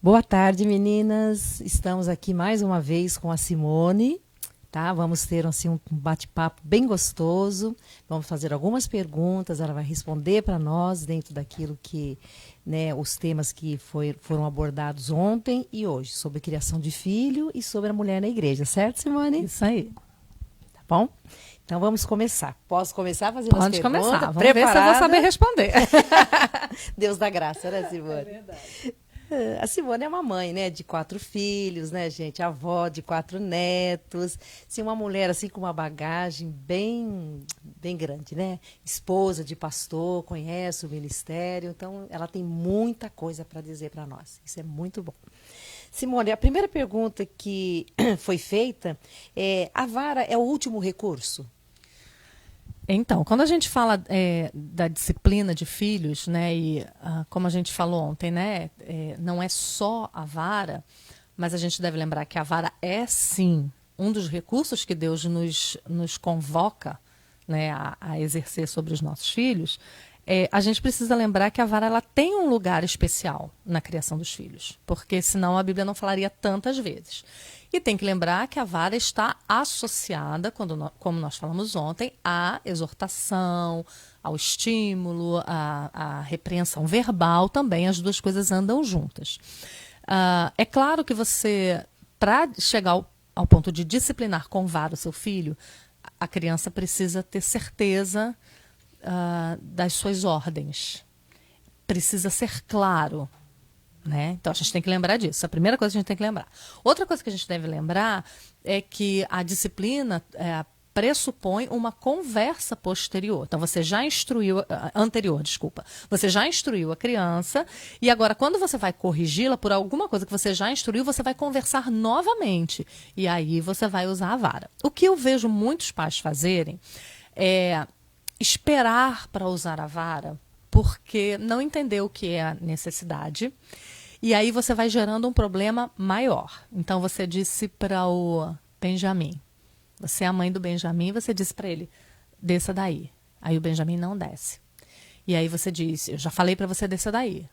Boa tarde, meninas. Estamos aqui mais uma vez com a Simone, tá? Vamos ter assim, um bate-papo bem gostoso. Vamos fazer algumas perguntas, ela vai responder para nós dentro daquilo que, né, os temas que foram abordados ontem e hoje, sobre criação de filho e sobre a mulher na igreja, certo, Simone? Isso aí. Tá bom? Então vamos começar. Posso começar fazendo as perguntas? Pode começar. Vamos Preparada? ver se eu vou saber responder. Deus dá graça, né, Simone? É verdade. A Simone é uma mãe, né, de 4 filhos, né, gente, avó de 4 netos, assim, uma mulher assim com uma bagagem bem grande, né, esposa de pastor, conhece o ministério, então ela tem muita coisa para dizer para nós, isso é muito bom. Simone, a primeira pergunta que foi feita é, a vara é o último recurso? Então, quando a gente fala da disciplina de filhos, né, e como a gente falou ontem, né, não é só a vara, mas a gente deve lembrar que a vara é sim um dos recursos que Deus nos convoca, né, a exercer sobre os nossos filhos. A gente precisa lembrar que a vara ela tem um lugar especial na criação dos filhos, porque senão a Bíblia não falaria tantas vezes. E tem que lembrar que a vara está associada, como nós falamos ontem, à exortação, ao estímulo, à repreensão verbal também, as duas coisas andam juntas. É claro que você, para chegar ao ponto de disciplinar com vara o seu filho, a criança precisa ter certeza das suas ordens. Precisa ser claro. Né? Então a gente tem que lembrar disso. A primeira coisa que a gente tem que lembrar. Outra coisa que a gente deve lembrar é que a disciplina pressupõe uma conversa posterior. Então você já instruiu, você já instruiu a criança e agora quando você vai corrigi-la por alguma coisa que você já instruiu, você vai conversar novamente e aí você vai usar a vara. O que eu vejo muitos pais fazerem é esperar para usar a vara porque não entendeu o que é a necessidade. E aí você vai gerando um problema maior. Então você disse para o Benjamin, você é a mãe do Benjamin, você disse para ele, desça daí. Aí o Benjamin não desce. E aí você disse, eu já falei para você descer daí.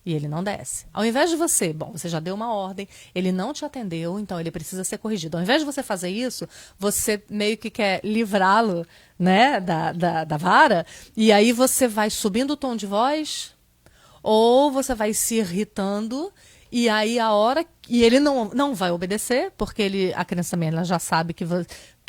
E ele não desce. Ao invés de você, você já deu uma ordem, ele não te atendeu, então ele precisa ser corrigido. Ao invés de você fazer isso, você meio que quer livrá-lo, né, da vara, e aí você vai subindo o tom de voz, ou você vai se irritando, e aí e ele não vai obedecer, porque a criança também ela já sabe que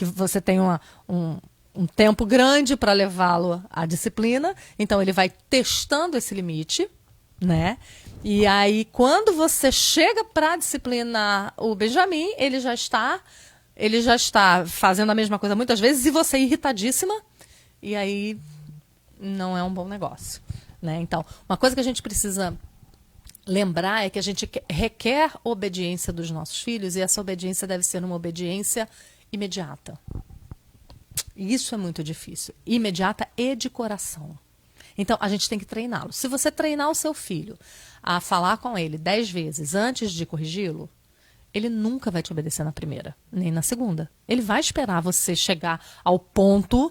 você tem um tempo grande para levá-lo à disciplina, então ele vai testando esse limite, né? E aí, quando você chega para disciplinar o Benjamin, ele já está fazendo a mesma coisa muitas vezes e você irritadíssima, e aí não é um bom negócio, né? Então, uma coisa que a gente precisa lembrar é que a gente requer obediência dos nossos filhos e essa obediência deve ser uma obediência imediata. E isso é muito difícil. Imediata e de coração. Então, a gente tem que treiná-lo. Se você treinar o seu filho a falar com ele 10 vezes antes de corrigi-lo, ele nunca vai te obedecer na primeira, nem na segunda. Ele vai esperar você chegar ao ponto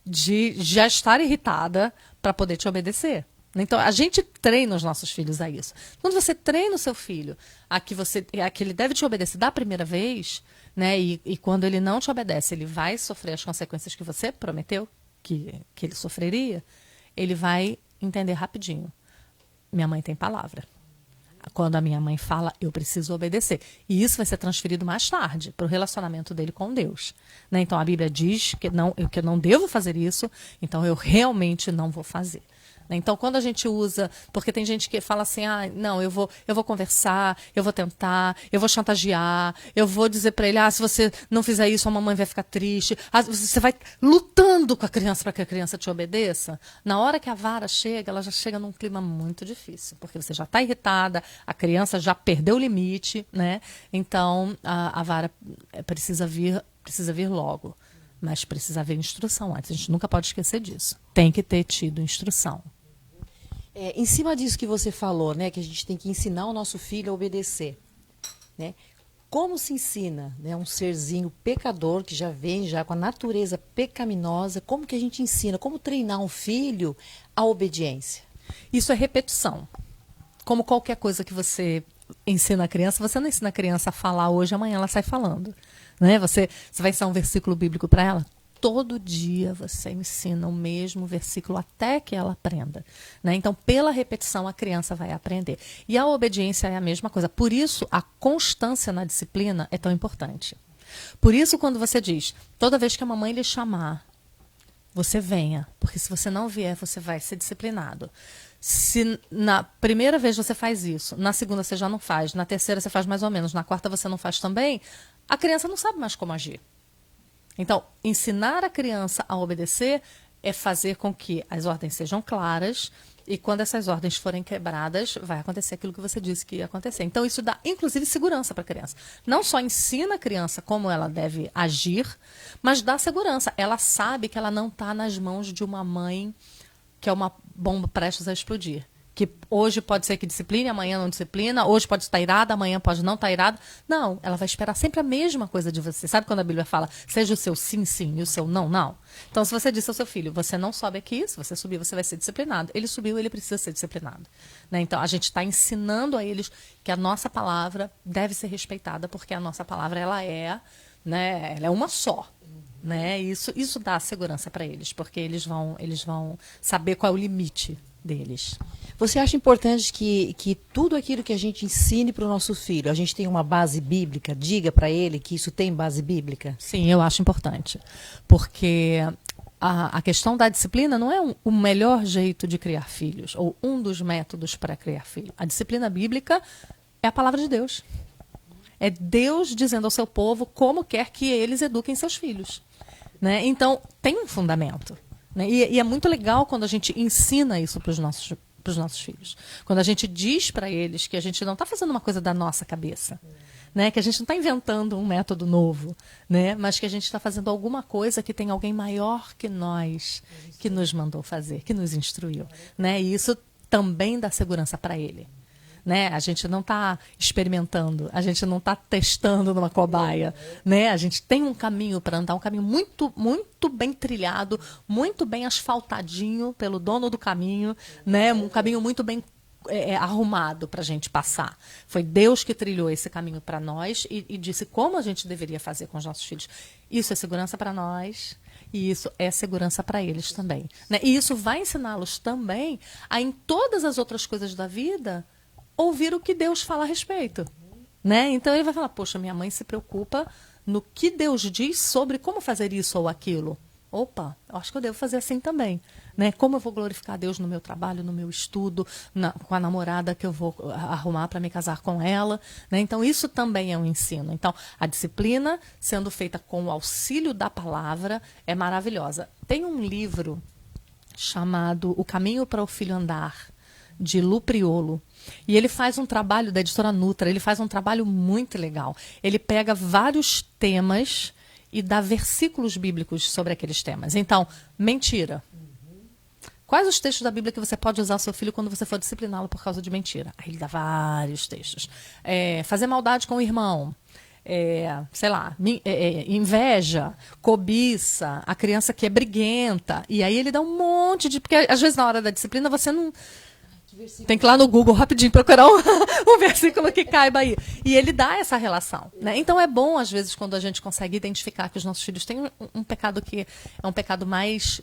de já estar irritada para poder te obedecer. Então, a gente treina os nossos filhos a isso. Quando você treina o seu filho a que ele deve te obedecer da primeira vez, né, e quando ele não te obedece, ele vai sofrer as consequências que você prometeu que ele sofreria, ele vai entender rapidinho. Minha mãe tem palavra. Quando a minha mãe fala, eu preciso obedecer. E isso vai ser transferido mais tarde para o relacionamento dele com Deus. Né? Então a Bíblia diz que eu não devo fazer isso, então eu realmente não vou fazer. Então, quando a gente usa... Porque tem gente que fala assim, não, eu vou conversar, eu vou tentar, eu vou chantagear, eu vou dizer para ele, se você não fizer isso, a mamãe vai ficar triste. Você vai lutando com a criança para que a criança te obedeça. Na hora que a vara chega, ela já chega num clima muito difícil, porque você já está irritada, a criança já perdeu o limite, né? Então, a vara precisa vir logo. Mas precisa haver instrução antes. A gente nunca pode esquecer disso. Tem que ter tido instrução. Em cima disso que você falou, né, que a gente tem que ensinar o nosso filho a obedecer, né? Como se ensina, né, um serzinho pecador que já vem já com a natureza pecaminosa, como que a gente ensina, como treinar um filho à obediência? Isso é repetição. Como qualquer coisa que você ensina a criança, você não ensina a criança a falar hoje, amanhã ela sai falando. Né? Você vai ensinar um versículo bíblico para ela? Todo dia você ensina o mesmo versículo até que ela aprenda. Né? Então, pela repetição, a criança vai aprender. E a obediência é a mesma coisa. Por isso, a constância na disciplina é tão importante. Por isso, quando você diz, toda vez que a mamãe lhe chamar, você venha. Porque se você não vier, você vai ser disciplinado. Se na primeira vez você faz isso, na segunda você já não faz, na terceira você faz mais ou menos, na quarta você não faz também, a criança não sabe mais como agir. Então, ensinar a criança a obedecer é fazer com que as ordens sejam claras e quando essas ordens forem quebradas, vai acontecer aquilo que você disse que ia acontecer. Então, isso dá, inclusive, segurança para a criança. Não só ensina a criança como ela deve agir, mas dá segurança. Ela sabe que ela não está nas mãos de uma mãe que é uma bomba prestes a explodir. Que hoje pode ser que discipline, amanhã não disciplina, hoje pode estar irada, amanhã pode não estar irada. Não, ela vai esperar sempre a mesma coisa de você. Sabe quando a Bíblia fala, seja o seu sim, sim e o seu não, não? Então, se você disse ao seu filho, você não sobe aqui, se você subir, você vai ser disciplinado. Ele subiu, ele precisa ser disciplinado. Né? Então, a gente está ensinando a eles que a nossa palavra deve ser respeitada, porque a nossa palavra, ela é uma só. Né? Isso dá segurança para eles, porque eles vão saber qual é o limite deles. Você acha importante que tudo aquilo que a gente ensine para o nosso filho, a gente tem uma base bíblica, diga para ele que isso tem base bíblica? Sim, eu acho importante. Porque a questão da disciplina não é o melhor jeito de criar filhos, ou um dos métodos para criar filhos. A disciplina bíblica é a palavra de Deus. É Deus dizendo ao seu povo como quer que eles eduquem seus filhos. Né? Então, tem um fundamento. Né? E é muito legal quando a gente ensina isso para os nossos filhos. Quando a gente diz para eles que a gente não está fazendo uma coisa da nossa cabeça, né? Que a gente não está inventando um método novo, né? Mas que a gente está fazendo alguma coisa que tem alguém maior que nós, que nos mandou fazer, que nos instruiu. Né? E isso também dá segurança para ele. Né? A gente não está experimentando, a gente não está testando numa cobaia. Né? A gente tem um caminho para andar, um caminho muito, muito bem trilhado, muito bem asfaltadinho pelo dono do caminho, né? Um caminho muito bem arrumado para a gente passar. Foi Deus que trilhou esse caminho para nós e disse como a gente deveria fazer com os nossos filhos. Isso é segurança para nós. E isso é segurança para eles também. Né? E isso vai ensiná-los também a, em todas as outras coisas da vida, ouvir o que Deus fala a respeito. Né? Então ele vai falar, poxa, minha mãe se preocupa no que Deus diz sobre como fazer isso ou aquilo. Opa, eu acho que eu devo fazer assim também. Né? Como eu vou glorificar a Deus no meu trabalho, no meu estudo, com a namorada que eu vou arrumar para me casar com ela. Né? Então isso também é um ensino. Então a disciplina, sendo feita com o auxílio da palavra, é maravilhosa. Tem um livro chamado O Caminho para o Filho Andar, de Lu Priolo. E ele faz um trabalho, da editora Nutra, ele faz um trabalho muito legal. Ele pega vários temas e dá versículos bíblicos sobre aqueles temas. Então, mentira. Quais os textos da Bíblia que você pode usar ao seu filho quando você for discipliná-lo por causa de mentira? Aí ele dá vários textos. Fazer maldade com o irmão. Sei lá, inveja, cobiça, a criança que é briguenta. E aí ele dá um monte de... Porque às vezes na hora da disciplina você não... Tem que ir lá no Google rapidinho procurar um versículo que caiba aí. E ele dá essa relação. Né? Então é bom, às vezes, quando a gente consegue identificar que os nossos filhos têm um pecado que é um pecado mais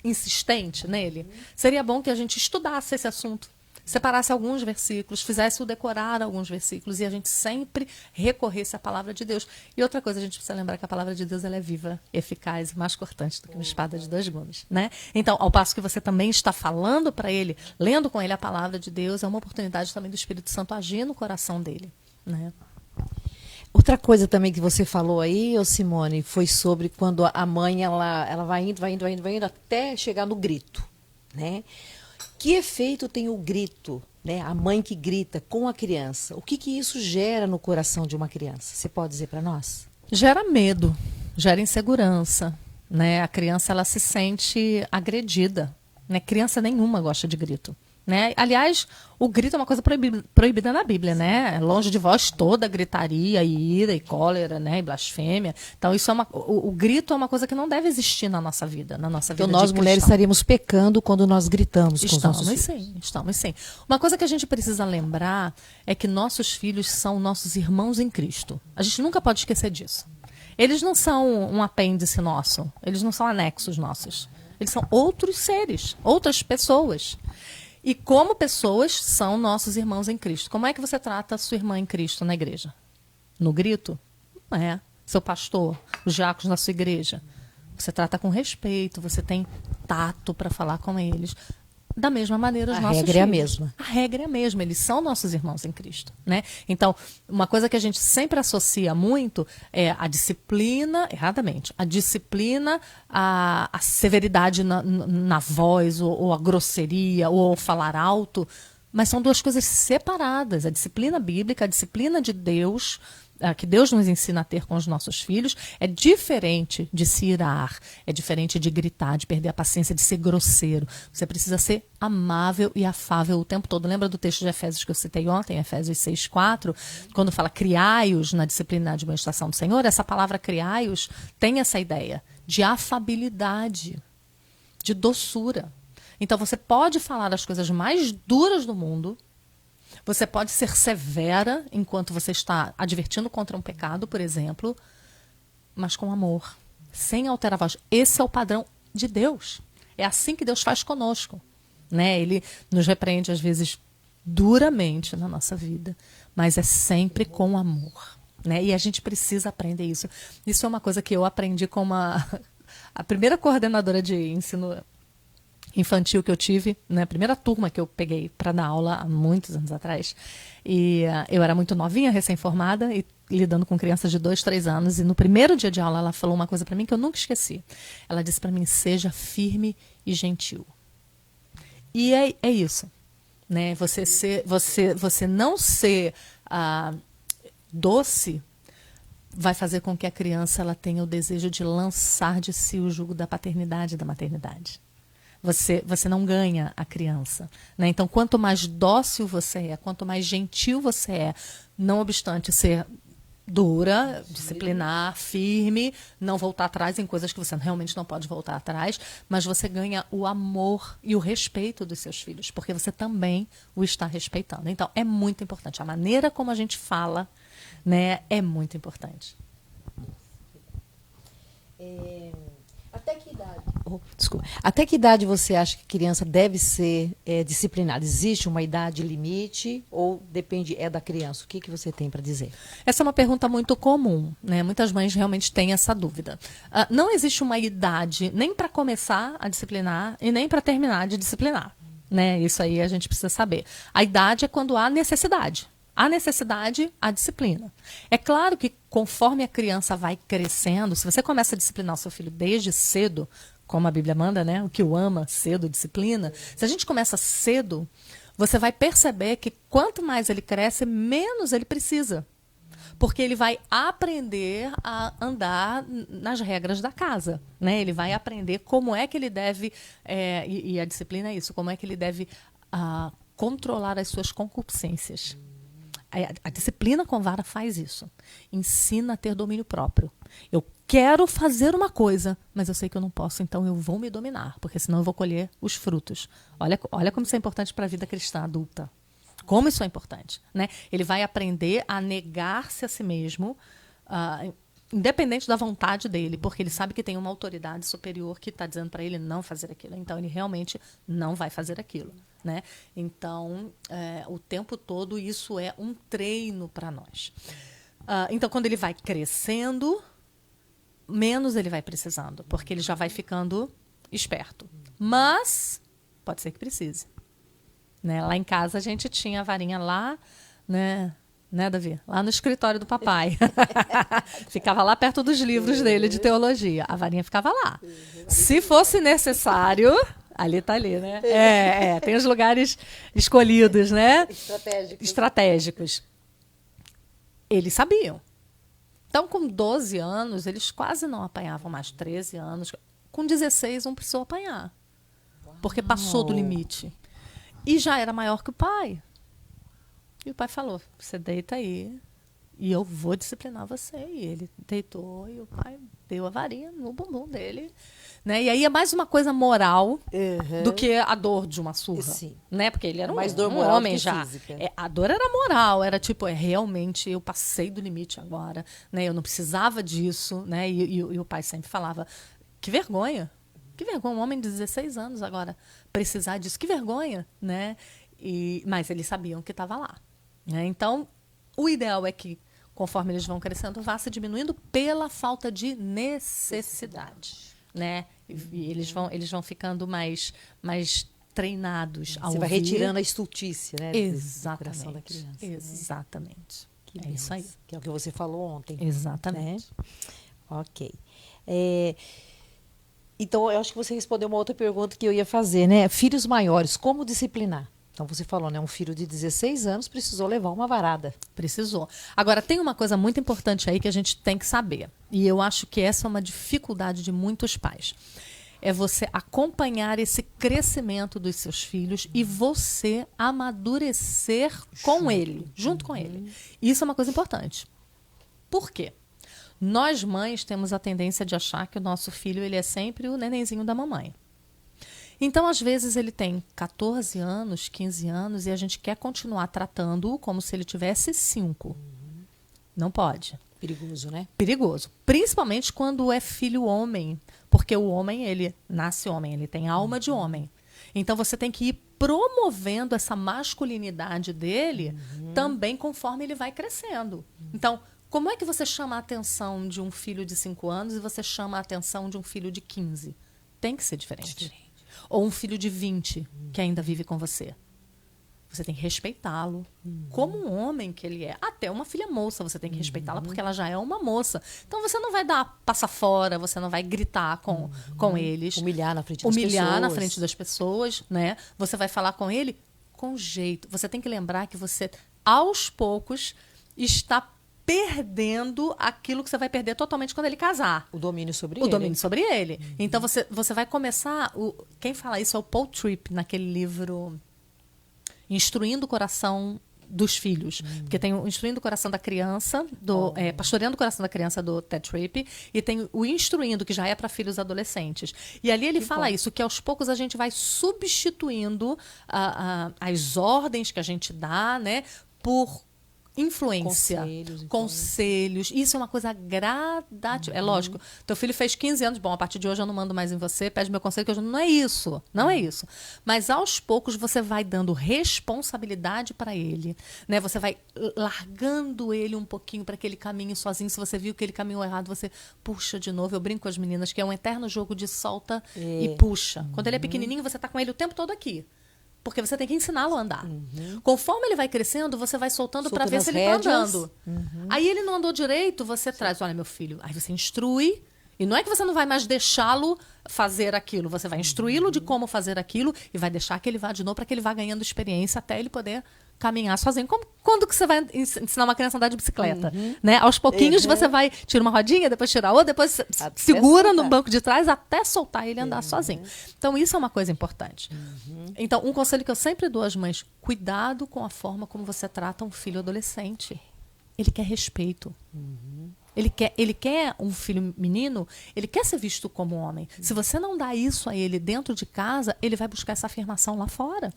insistente nele. Seria bom que a gente estudasse esse assunto. Separasse alguns versículos, fizesse o decorar alguns versículos e a gente sempre recorresse à palavra de Deus. E outra coisa, a gente precisa lembrar que a palavra de Deus ela é viva, eficaz e mais cortante do que uma espada de dois gumes. Né? Então, ao passo que você também está falando para ele, lendo com ele a palavra de Deus, é uma oportunidade também do Espírito Santo agir no coração dele. Né? Outra coisa também que você falou aí, Simone, foi sobre quando a mãe ela vai indo até chegar no grito. Né? Que efeito tem o grito, né? A mãe que grita com a criança? O que isso gera no coração de uma criança? Você pode dizer para nós? Gera medo, gera insegurança. Né? A criança ela se sente agredida. Né? Criança nenhuma gosta de grito. Né? Aliás, o grito é uma coisa proibida na Bíblia, né? Longe de vós toda gritaria, e ira, e cólera, né? E blasfêmia. Então, isso o grito é uma coisa que não deve existir na nossa vida, Então, nós mulheres estaríamos pecando quando nós gritamos com os nossos filhos. Estamos sim. Uma coisa que a gente precisa lembrar é que nossos filhos são nossos irmãos em Cristo. A gente nunca pode esquecer disso. Eles não são um apêndice nosso. Eles não são anexos nossos. Eles são outros seres, outras pessoas. E como pessoas, são nossos irmãos em Cristo. Como é que você trata a sua irmã em Cristo na igreja? No grito? Não é. Seu pastor, os diáconos na sua igreja. Você trata com respeito, você tem tato para falar com eles. Da mesma maneira, os nossos filhos. A regra é a mesma. A regra é a mesma. Eles são nossos irmãos em Cristo. Né? Então, uma coisa que a gente sempre associa muito é a disciplina, erradamente, a disciplina, a severidade na voz, ou a grosseria, ou falar alto. Mas são duas coisas separadas. A disciplina bíblica, a disciplina de Deus, que Deus nos ensina a ter com os nossos filhos, é diferente de se irar, é diferente de gritar, de perder a paciência, de ser grosseiro. Você precisa ser amável e afável o tempo todo. Lembra do texto de Efésios que eu citei ontem, Efésios 6:4, quando fala criai-os na disciplina e admoestação do Senhor? Essa palavra criai-os tem essa ideia de afabilidade, de doçura. Então você pode falar as coisas mais duras do mundo. Você pode ser severa enquanto você está advertindo contra um pecado, por exemplo, mas com amor, sem alterar a voz. Esse é o padrão de Deus. É assim que Deus faz conosco. Né? Ele nos repreende, às vezes, duramente na nossa vida, mas é sempre com amor. Né? E a gente precisa aprender isso. Isso é uma coisa que eu aprendi com a primeira coordenadora de ensino infantil que eu tive, né? A primeira turma que eu peguei para dar aula há muitos anos atrás. E eu era muito novinha, recém-formada, e lidando com crianças de 2, 3 anos. E no primeiro dia de aula ela falou uma coisa para mim que eu nunca esqueci. Ela disse para mim: seja firme e gentil. E é isso. Né? Você não ser doce vai fazer com que a criança ela tenha o desejo de lançar de si o jugo da paternidade e da maternidade. Você não ganha a criança. Né? Então, quanto mais dócil você é, quanto mais gentil você é, não obstante ser dura, disciplinar, firme, não voltar atrás em coisas que você realmente não pode voltar atrás, mas você ganha o amor e o respeito dos seus filhos, porque você também o está respeitando. Então, é muito importante. A maneira como a gente fala, né, é muito importante. Até que idade você acha que a criança deve ser disciplinada? Existe uma idade limite ou depende da criança? O que você tem para dizer? Essa é uma pergunta muito comum, né? Muitas mães realmente têm essa dúvida. Não existe uma idade nem para começar a disciplinar e nem para terminar de disciplinar. Né? Isso aí a gente precisa saber. A idade é quando há necessidade. A necessidade, a disciplina. É claro que conforme a criança vai crescendo, se você começa a disciplinar o seu filho desde cedo, como a Bíblia manda, né? O que o ama, cedo, disciplina. Se a gente começa cedo, você vai perceber que quanto mais ele cresce, menos ele precisa. Porque ele vai aprender a andar nas regras da casa. Né? Ele vai aprender como é que ele deve, e a disciplina é isso, como é que ele deve controlar as suas concupiscências. A disciplina com vara faz isso. Ensina a ter domínio próprio. Eu quero fazer uma coisa, mas eu sei que eu não posso, então eu vou me dominar, porque senão eu vou colher os frutos. Olha como isso é importante para a vida cristã adulta. Como isso é importante. Né? Ele vai aprender a negar-se a si mesmo, independente da vontade dele, porque ele sabe que tem uma autoridade superior que está dizendo para ele não fazer aquilo. Então, ele realmente não vai fazer aquilo. Né? Então, o tempo todo, isso é um treino para nós. Então, quando ele vai crescendo, menos ele vai precisando, porque ele já vai ficando esperto. Mas, pode ser que precise. Né? Lá em casa, a gente tinha a varinha lá, né, Davi? Lá no escritório do papai. Ficava lá perto dos livros dele de teologia. A varinha ficava lá. Se fosse necessário... Ali tá ali, né? Tem os lugares escolhidos, né? Estratégicos. Eles sabiam. Então, com 12 anos, eles quase não apanhavam mais. 13 anos. Com 16, não precisou apanhar. Porque passou do limite. E já era maior que o pai. E o pai falou, você deita aí e eu vou disciplinar você. E ele deitou e o pai deu a varinha no bumbum dele. Né? E aí é mais uma coisa moral do que a dor de uma surra. Sim. Né? Porque ele era Mais um dor moral homem do que já. física. A dor era moral, era tipo, realmente eu passei do limite agora. Né? Eu não precisava disso. Né? E o pai sempre falava, que vergonha. Que vergonha, um homem de 16 anos agora precisar disso. Que vergonha, né? Mas eles sabiam que estava lá. Né? Então, o ideal é que, conforme eles vão crescendo, vá se diminuindo pela falta de necessidade. Né? E eles vão ficando mais treinados a Você vai ouvir. retirando a estultícia, né? Do coração da Exatamente. criança. Exatamente. Que É isso aí. benção. Que é o que você falou ontem. Exatamente. Né? Ok. Então, eu acho que você respondeu uma outra pergunta que eu ia fazer, né? Filhos maiores, como disciplinar? Então, você falou, né? Um filho de 16 anos precisou levar uma varada. Precisou. Agora, tem uma coisa muito importante aí que a gente tem que saber. E eu acho que essa é uma dificuldade de muitos pais. É você acompanhar esse crescimento dos seus filhos e você amadurecer com ele, junto com ele. Isso é uma coisa importante. Por quê? Nós, mães, temos a tendência de achar que o nosso filho ele é sempre o nenenzinho da mamãe. Então, às vezes, ele tem 14 anos, 15 anos e a gente quer continuar tratando-o como se ele tivesse 5. Não pode. Perigoso, né? Perigoso. Principalmente quando é filho homem. Porque o homem, ele nasce homem, ele tem alma de homem. Então, você tem que ir promovendo essa masculinidade dele também conforme ele vai crescendo. Então, como é que você chama a atenção de um filho de 5 anos e você chama a atenção de um filho de 15? Tem que ser diferente. Ou um filho de 20 que ainda vive com você. Você tem que respeitá-lo como um homem que ele é. Até uma filha moça você tem que respeitá-la porque ela já é uma moça. Então você não vai dar passa fora, você não vai gritar com eles. Humilhar na frente das pessoas. Humilhar na frente das pessoas, né? Você vai falar com ele com jeito. Você tem que lembrar que você, aos poucos, está perdendo aquilo que você vai perder totalmente quando ele casar. O domínio sobre O ele. domínio sobre ele. Então você vai começar... Quem fala isso é o Paul Tripp, naquele livro Instruindo o Coração dos Filhos. Porque tem o Instruindo o Coração da Criança, Pastoreando o Coração da Criança, do Ted Tripp, e tem o Instruindo, que já é para filhos adolescentes. E ali ele fala isso, que aos poucos a gente vai substituindo as ordens que a gente dá, né, por influência, conselhos. Isso é uma coisa gradativa. É lógico, teu filho fez 15 anos, bom, a partir de hoje eu não mando mais em você, pede meu conselho, que eu não é isso. Não é isso. Mas aos poucos você vai dando responsabilidade para ele, né? Você vai largando ele um pouquinho para que ele caminhe sozinho. Se você viu que ele caminhou errado, você puxa de novo. Eu brinco com as meninas que é um eterno jogo de solta e puxa. Quando ele é pequenininho, você tá com ele o tempo todo aqui. Porque você tem que ensiná-lo a andar. Conforme ele vai crescendo, você vai soltando para ver se ele está andando. Aí ele não andou direito, você traz, olha, meu filho, aí você instrui. E não é que você não vai mais deixá-lo fazer aquilo, você vai instruí-lo de como fazer aquilo e vai deixar que ele vá de novo para que ele vá ganhando experiência até ele poder caminhar sozinho. Quando que você vai ensinar uma criança a andar de bicicleta? Né? Aos pouquinhos você vai tira uma rodinha, depois tira outra, depois segura no banco de trás até soltar ele andar sozinho. Então isso é uma coisa importante. Então um conselho que eu sempre dou às mães, cuidado com a forma como você trata um filho adolescente. Ele quer respeito. Ele quer um filho menino, ele quer ser visto como homem. Se você não dá isso a ele dentro de casa, ele vai buscar essa afirmação lá fora.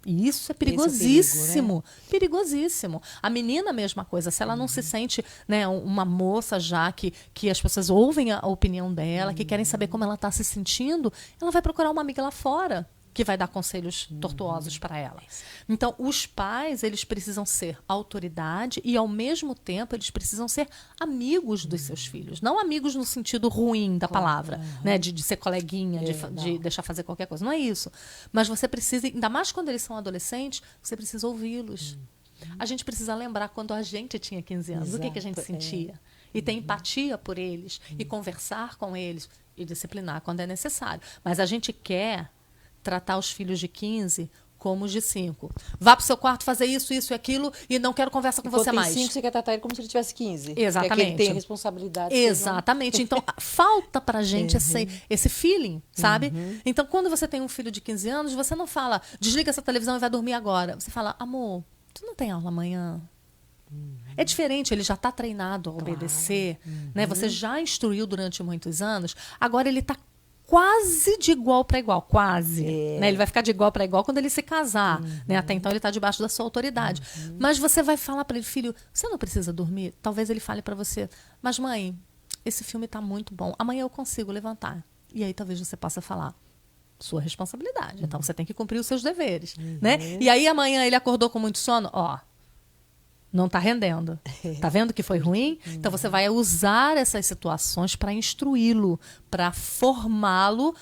E isso é perigosíssimo. Esse é o perigo, né? Perigosíssimo. A menina, a mesma coisa. Se ela não se sente, né, uma moça já que as pessoas ouvem a opinião dela, que querem saber como ela está se sentindo, ela vai procurar uma amiga lá fora que vai dar conselhos tortuosos para ela. Então, os pais, eles precisam ser autoridade e, ao mesmo tempo, eles precisam ser amigos dos seus filhos. Não amigos no sentido ruim da palavra, né? De ser coleguinha, de deixar fazer qualquer coisa. Não é isso. Mas você precisa, ainda mais quando eles são adolescentes, você precisa ouvi-los. A gente precisa lembrar quando a gente tinha 15 anos, o que a gente sentia. E ter empatia por eles, e conversar com eles, e disciplinar quando é necessário. Mas a gente quer tratar os filhos de 15 como os de 5. Vá pro seu quarto fazer isso, isso e aquilo e não quero conversa com você mais. 5, você quer tratar ele como se ele tivesse 15. Exatamente. Que ele tem responsabilidade. Exatamente. Então, falta pra gente esse feeling, sabe? Então, quando você tem um filho de 15 anos, você não fala, desliga essa televisão e vai dormir agora. Você fala, amor, tu não tem aula amanhã? É diferente, ele já está treinado a obedecer, né? Você já instruiu durante muitos anos, agora ele está quase de igual para igual, quase. Né? Ele vai ficar de igual para igual quando ele se casar. Né? Até então ele está debaixo da sua autoridade. Mas você vai falar para ele, filho, você não precisa dormir? Talvez ele fale para você, mas mãe, esse filme está muito bom, amanhã eu consigo levantar. E aí talvez você possa falar, sua responsabilidade. Então você tem que cumprir os seus deveres. Né? E aí amanhã ele acordou com muito sono, ó, não está rendendo. Está vendo que foi ruim? Então você vai usar essas situações para instruí-lo, para formá-lo,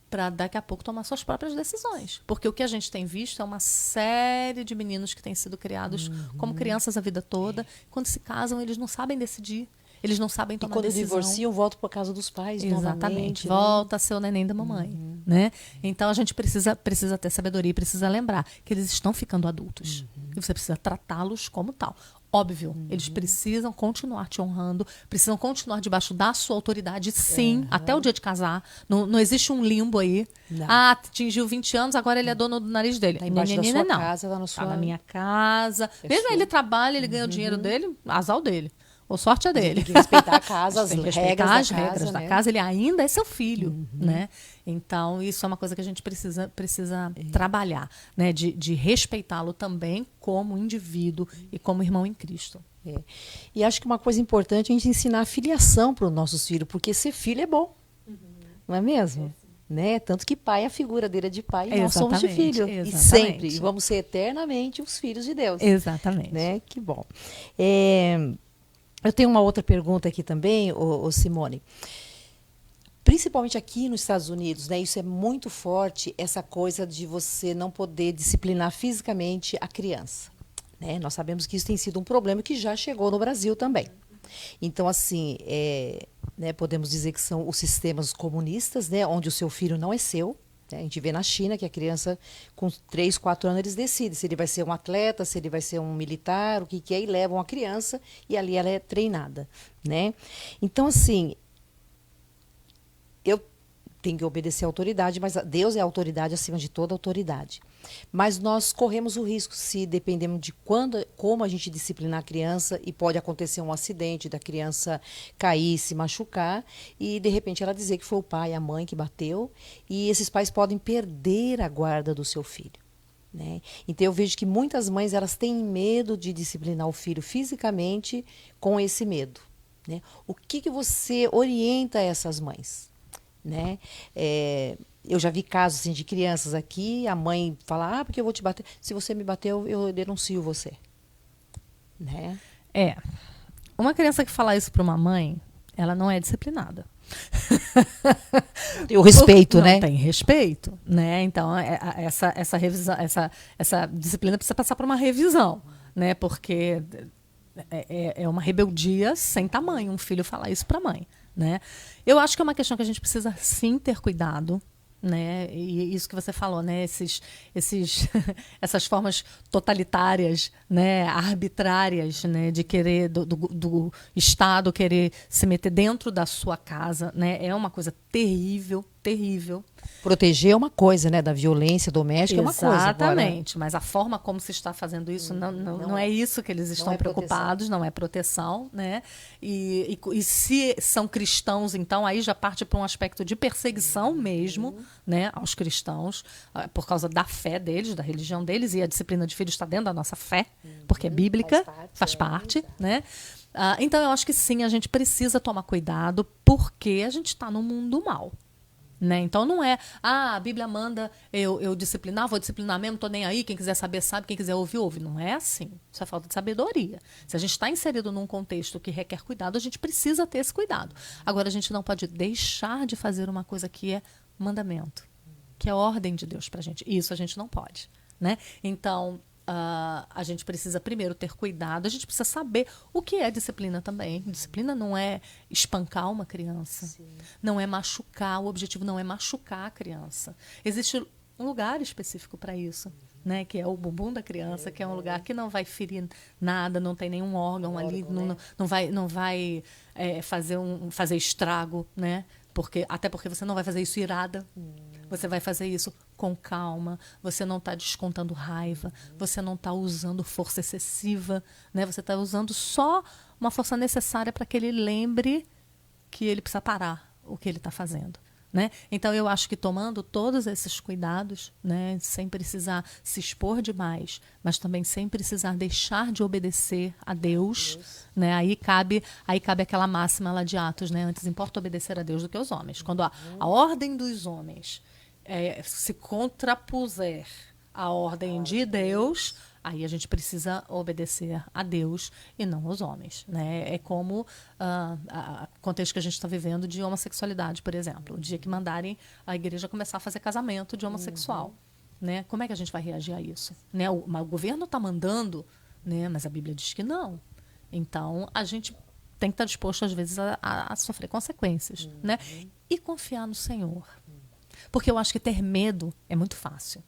para daqui a pouco tomar suas próprias decisões. Porque o que a gente tem visto é uma série de meninos que têm sido criados como crianças a vida toda. Quando se casam, eles não sabem decidir. Eles não sabem tomar decisão. E quando divorciam, voltam para casa dos pais Exatamente. Novamente. Volta a ser o neném da mamãe. Né? Então a gente precisa ter sabedoria e precisa lembrar que eles estão ficando adultos. E você precisa tratá-los como tal. Óbvio, eles precisam continuar te honrando, precisam continuar debaixo da sua autoridade, sim, até o dia de casar. Não existe um limbo aí. Não. Ah, atingiu 20 anos, agora ele é dono do nariz dele. Está embaixo da sua casa, está na sua... Tá na minha casa. Mesmo ele trabalha, ele ganha o dinheiro dele, azar dele. Ou sorte é dele. Tem que respeitar a casa, as regras da casa, ele ainda é seu filho, né? Então, isso é uma coisa que a gente precisa trabalhar, né? De respeitá-lo também como indivíduo e como irmão em Cristo. E acho que uma coisa importante é a gente ensinar a filiação para os nossos filhos, porque ser filho é bom, não é mesmo? Né? Tanto que pai é a figura dele é de pai e nós somos de filho. E sempre. E vamos ser eternamente os filhos de Deus. Exatamente. Né? Que bom. Eu tenho uma outra pergunta aqui também, Simone. Principalmente aqui nos Estados Unidos, né, isso é muito forte, essa coisa de você não poder disciplinar fisicamente a criança. Né? Nós sabemos que isso tem sido um problema que já chegou no Brasil também. Então, assim, né, podemos dizer que são os sistemas comunistas, né, onde o seu filho não é seu. A gente vê na China que a criança, com 3, 4 anos, eles decidem se ele vai ser um atleta, se ele vai ser um militar, o que é, e levam a criança e ali ela é treinada. Né? Então, assim, eu tenho que obedecer à autoridade, mas Deus é a autoridade acima de toda autoridade. Mas nós corremos o risco, se dependemos de como a gente disciplinar a criança, e pode acontecer um acidente da criança cair, se machucar, e de repente ela dizer que foi o pai, a mãe que bateu, e esses pais podem perder a guarda do seu filho. Né? Então eu vejo que muitas mães elas têm medo de disciplinar o filho fisicamente com esse medo. Né? O que você orienta essas mães? Né? Eu já vi casos assim, de crianças aqui, a mãe fala, porque eu vou te bater. Se você me bater, eu denuncio você. Né? Uma criança que fala isso para uma mãe, ela não é disciplinada. Tem o respeito, não né? Tem respeito, né? Então, essa revisão, essa disciplina precisa passar por uma revisão, né? Porque é uma rebeldia sem tamanho um filho falar isso para a mãe. Né? Eu acho que é uma questão que a gente precisa sim ter cuidado, né? E isso que você falou, né? Essas formas totalitárias, né? Arbitrárias, né? De querer do Estado querer se meter dentro da sua casa, né? É uma coisa terrível, terrível. Proteger é uma coisa, né? Da violência doméstica é uma coisa. Exatamente, mas a forma como se está fazendo isso não é isso que eles estão preocupados, não é proteção, né? E se são cristãos, então aí já parte para um aspecto de perseguição mesmo, né? Aos cristãos, por causa da fé deles, da religião deles, e a disciplina de filho está dentro da nossa fé, porque é bíblica, faz parte, né? Então eu acho que sim, a gente precisa tomar cuidado, porque a gente está num mundo mal. Né? Então não é, a Bíblia manda eu disciplinar, vou disciplinar mesmo, tô nem aí, quem quiser saber sabe, quem quiser ouvir, ouve. Não é assim, isso é falta de sabedoria. Se a gente está inserido num contexto que requer cuidado, a gente precisa ter esse cuidado. Agora, a gente não pode deixar de fazer uma coisa que é mandamento, que é ordem de Deus pra gente. Isso a gente não pode. Né? Então, a gente precisa primeiro ter cuidado, a gente precisa saber o que é disciplina também. Disciplina não é espancar uma criança, não é machucar, o objetivo não é machucar a criança. Existe um lugar específico para isso, né? Que é o bumbum da criança, que é um lugar que não vai ferir nada, não tem nenhum órgão ali, não vai fazer estrago, né? Até porque você não vai fazer isso irada, você vai fazer isso com calma, você não está descontando raiva, você não está usando força excessiva, né? Você está usando só uma força necessária para que ele lembre que ele precisa parar o que ele está fazendo. Né? Então, eu acho que tomando todos esses cuidados, né, sem precisar se expor demais, mas também sem precisar deixar de obedecer a Deus, né? Aí cabe aquela máxima lá de Atos, né? Antes importa obedecer a Deus do que aos homens. Quando a ordem dos homens se contrapuser à ordem de Deus, aí a gente precisa obedecer a Deus e não aos homens. Né? É como o contexto que a gente está vivendo de homossexualidade, por exemplo. O dia que mandarem a igreja começar a fazer casamento de homossexual. Né? Como é que a gente vai reagir a isso? Né? O governo está mandando, né? Mas a Bíblia diz que não. Então, a gente tem que estar disposto, às vezes, a sofrer consequências. Né? E confiar no Senhor. Porque eu acho que ter medo é muito fácil.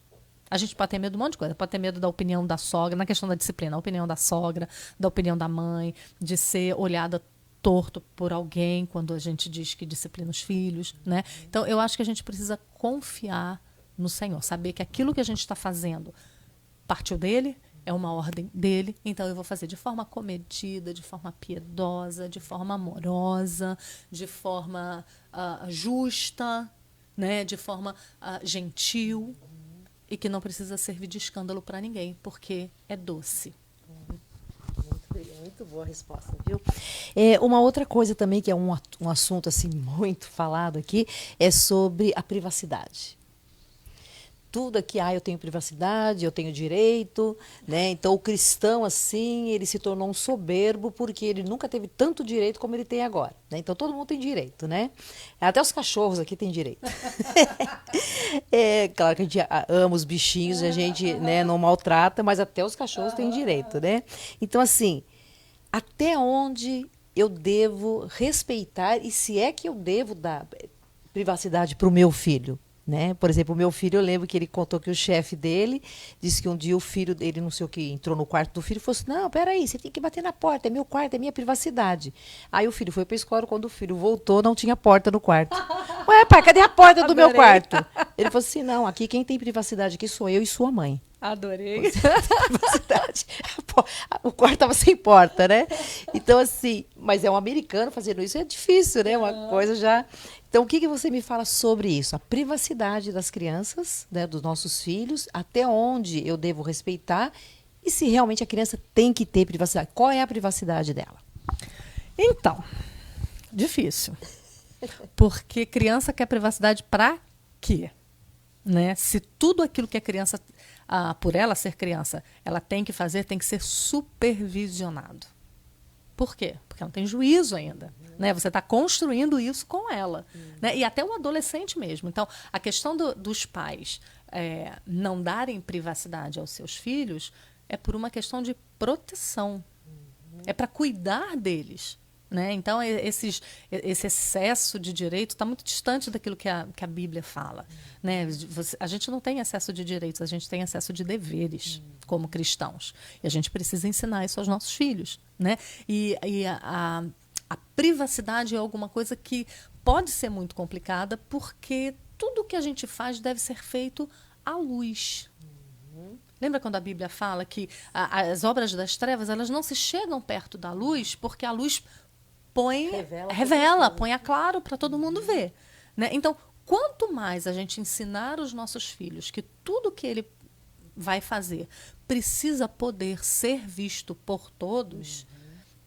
A gente pode ter medo de um monte de coisa. Pode ter medo da opinião da sogra, na questão da disciplina, a opinião da sogra, da opinião da mãe, de ser olhada torto por alguém quando a gente diz que disciplina os filhos. Né? Então, eu acho que a gente precisa confiar no Senhor. Saber que aquilo que a gente está fazendo partiu dele, é uma ordem dele, então eu vou fazer de forma comedida, de forma piedosa, de forma amorosa, de forma justa, né? De forma gentil. E que não precisa servir de escândalo para ninguém, porque é doce. Muito boa a resposta, viu? Uma outra coisa também, que é um assunto assim, muito falado aqui, é sobre a privacidade. Tudo aqui, eu tenho privacidade, eu tenho direito, né? Então o cristão, assim, ele se tornou um soberbo porque ele nunca teve tanto direito como ele tem agora, né? Então todo mundo tem direito, né? Até os cachorros aqui têm direito. Claro que a gente ama os bichinhos, a gente, né, não maltrata, mas até os cachorros têm direito, né? Então, assim, até onde eu devo respeitar e se é que eu devo dar privacidade para o meu filho? Né? Por exemplo, o meu filho, eu lembro que ele contou que o chefe dele disse que um dia o filho dele, não sei o que, entrou no quarto do filho e falou assim, não, peraí, você tem que bater na porta, é meu quarto, é minha privacidade. Aí o filho foi para a escola, quando o filho voltou, não tinha porta no quarto. Ué, pai, cadê a porta do meu quarto? Ele falou assim, não, aqui quem tem privacidade aqui sou eu e sua mãe. Adorei. Privacidade. O quarto estava sem porta, né? Então, assim, mas é um americano fazendo isso, é difícil, né? Uma coisa já... Então, o que você me fala sobre isso? A privacidade das crianças, né, dos nossos filhos, até onde eu devo respeitar e se realmente a criança tem que ter privacidade. Qual é a privacidade dela? Então, difícil. Porque criança quer privacidade para quê? Né? Se tudo aquilo que a criança, por ela ser criança, ela tem que fazer, tem que ser supervisionado. Por quê? Porque ela não tem juízo ainda. Né? Você está construindo isso com ela. Né? E até o adolescente mesmo. Então, a questão dos pais não darem privacidade aos seus filhos é por uma questão de proteção. É para cuidar deles. Né? Então, esse excesso de direito está muito distante daquilo que a Bíblia fala. Né? A gente não tem excesso de direitos, a gente tem excesso de deveres como cristãos. E a gente precisa ensinar isso aos nossos filhos. Né? E a privacidade é alguma coisa que pode ser muito complicada, porque tudo que a gente faz deve ser feito à luz. Lembra quando a Bíblia fala que as obras das trevas, elas não se chegam perto da luz, porque a luz revela, põe a claro para todo mundo ver. Né? Então, quanto mais a gente ensinar os nossos filhos que tudo que ele vai fazer precisa poder ser visto por todos,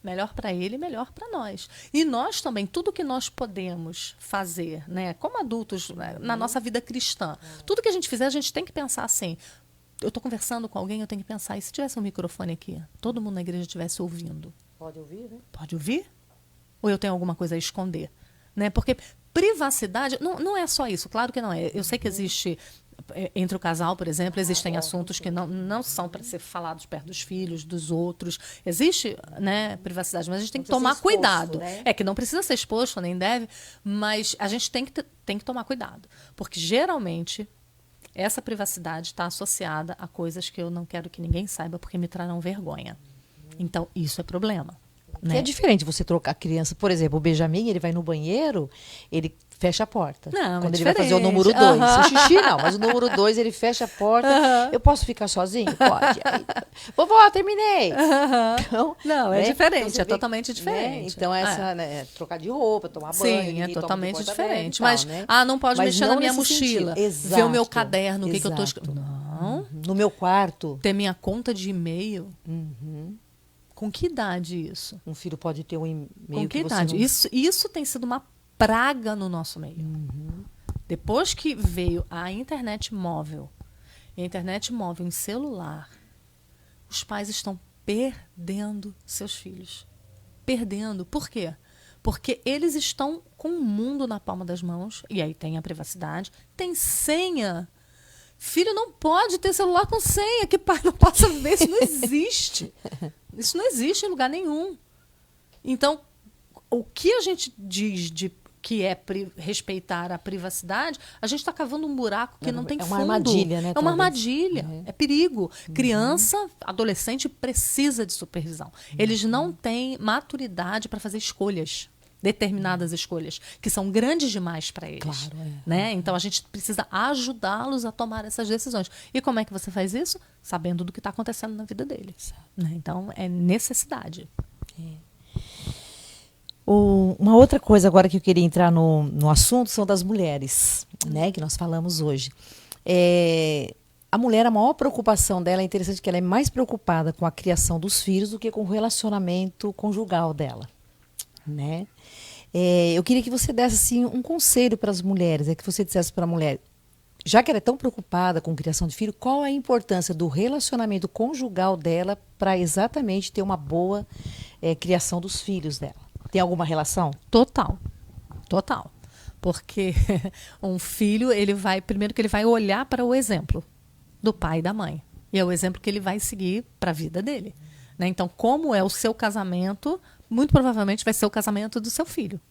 melhor para ele, melhor para nós. E nós também, tudo que nós podemos fazer, né, como adultos, né, na nossa vida cristã, tudo que a gente fizer, a gente tem que pensar assim, eu estou conversando com alguém, eu tenho que pensar, e se tivesse um microfone aqui, todo mundo na igreja estivesse ouvindo? Pode ouvir, né? Pode ouvir? Ou eu tenho alguma coisa a esconder? Né? Porque privacidade, não é só isso, claro que não é. Eu sei que existe, entre o casal, por exemplo, existem assuntos que não são para ser falados perto dos filhos, dos outros. Existe, né, privacidade, mas a gente tem que tomar cuidado. Né? Que não precisa ser exposto, nem deve, mas a gente tem que tomar cuidado. Porque, geralmente, essa privacidade está associada a coisas que eu não quero que ninguém saiba porque me trarão vergonha. Então, isso é problema. Que Né? é diferente você trocar a criança. Por exemplo, o Benjamin, ele vai no banheiro, ele fecha a porta. Não, quando é ele vai fazer o número 2. O xixi não, mas o número 2 ele fecha a porta. Eu posso ficar sozinho? Pode. Aí, vovó, terminei. Então, não, é diferente, então, é totalmente diferente. Né? Então, essa, né, trocar de roupa, tomar banho. Sim, é totalmente diferente. Tal, Mas, né? não pode mexer na minha mochila, ver o meu caderno, o que eu estou escrevendo. Não. No meu quarto. Ter minha conta de e-mail. Uhum. Com que idade isso? Um filho pode ter um e-mail. Com que idade? Não... Isso tem sido uma praga no nosso meio. Depois que veio a internet móvel em celular, os pais estão perdendo seus filhos. Perdendo. Por quê? Porque eles estão com o mundo na palma das mãos, e aí tem a privacidade, tem senha. Filho não pode ter celular com senha, que pai não possa ver, isso não existe. Isso não existe em lugar nenhum. Então, o que a gente diz de que é respeitar a privacidade, a gente está cavando um buraco que não tem fundo. É uma armadilha, né? É uma armadilha, é perigo. Criança, adolescente precisa de supervisão. Eles não têm maturidade para fazer escolhas, determinadas escolhas, que são grandes demais para eles. Claro, né? Então, a gente precisa ajudá-los a tomar essas decisões. E como é que você faz isso? Sabendo do que está acontecendo na vida deles. Né? Então, é necessidade. Uma outra coisa agora que eu queria entrar no assunto são das mulheres, né, que nós falamos hoje. A mulher, a maior preocupação dela, é interessante que ela é mais preocupada com a criação dos filhos do que com o relacionamento conjugal dela. Né? Eu queria que você desse assim, um conselho para as mulheres, que você dissesse para a mulher, já que ela é tão preocupada com a criação de filho, qual a importância do relacionamento conjugal dela para exatamente ter uma boa criação dos filhos dela? Tem alguma relação? Total. Porque um filho, primeiro que ele vai olhar para o exemplo do pai e da mãe. E é o exemplo que ele vai seguir para a vida dele. Né? Então, como é o seu casamento, muito provavelmente vai ser o casamento do seu filho.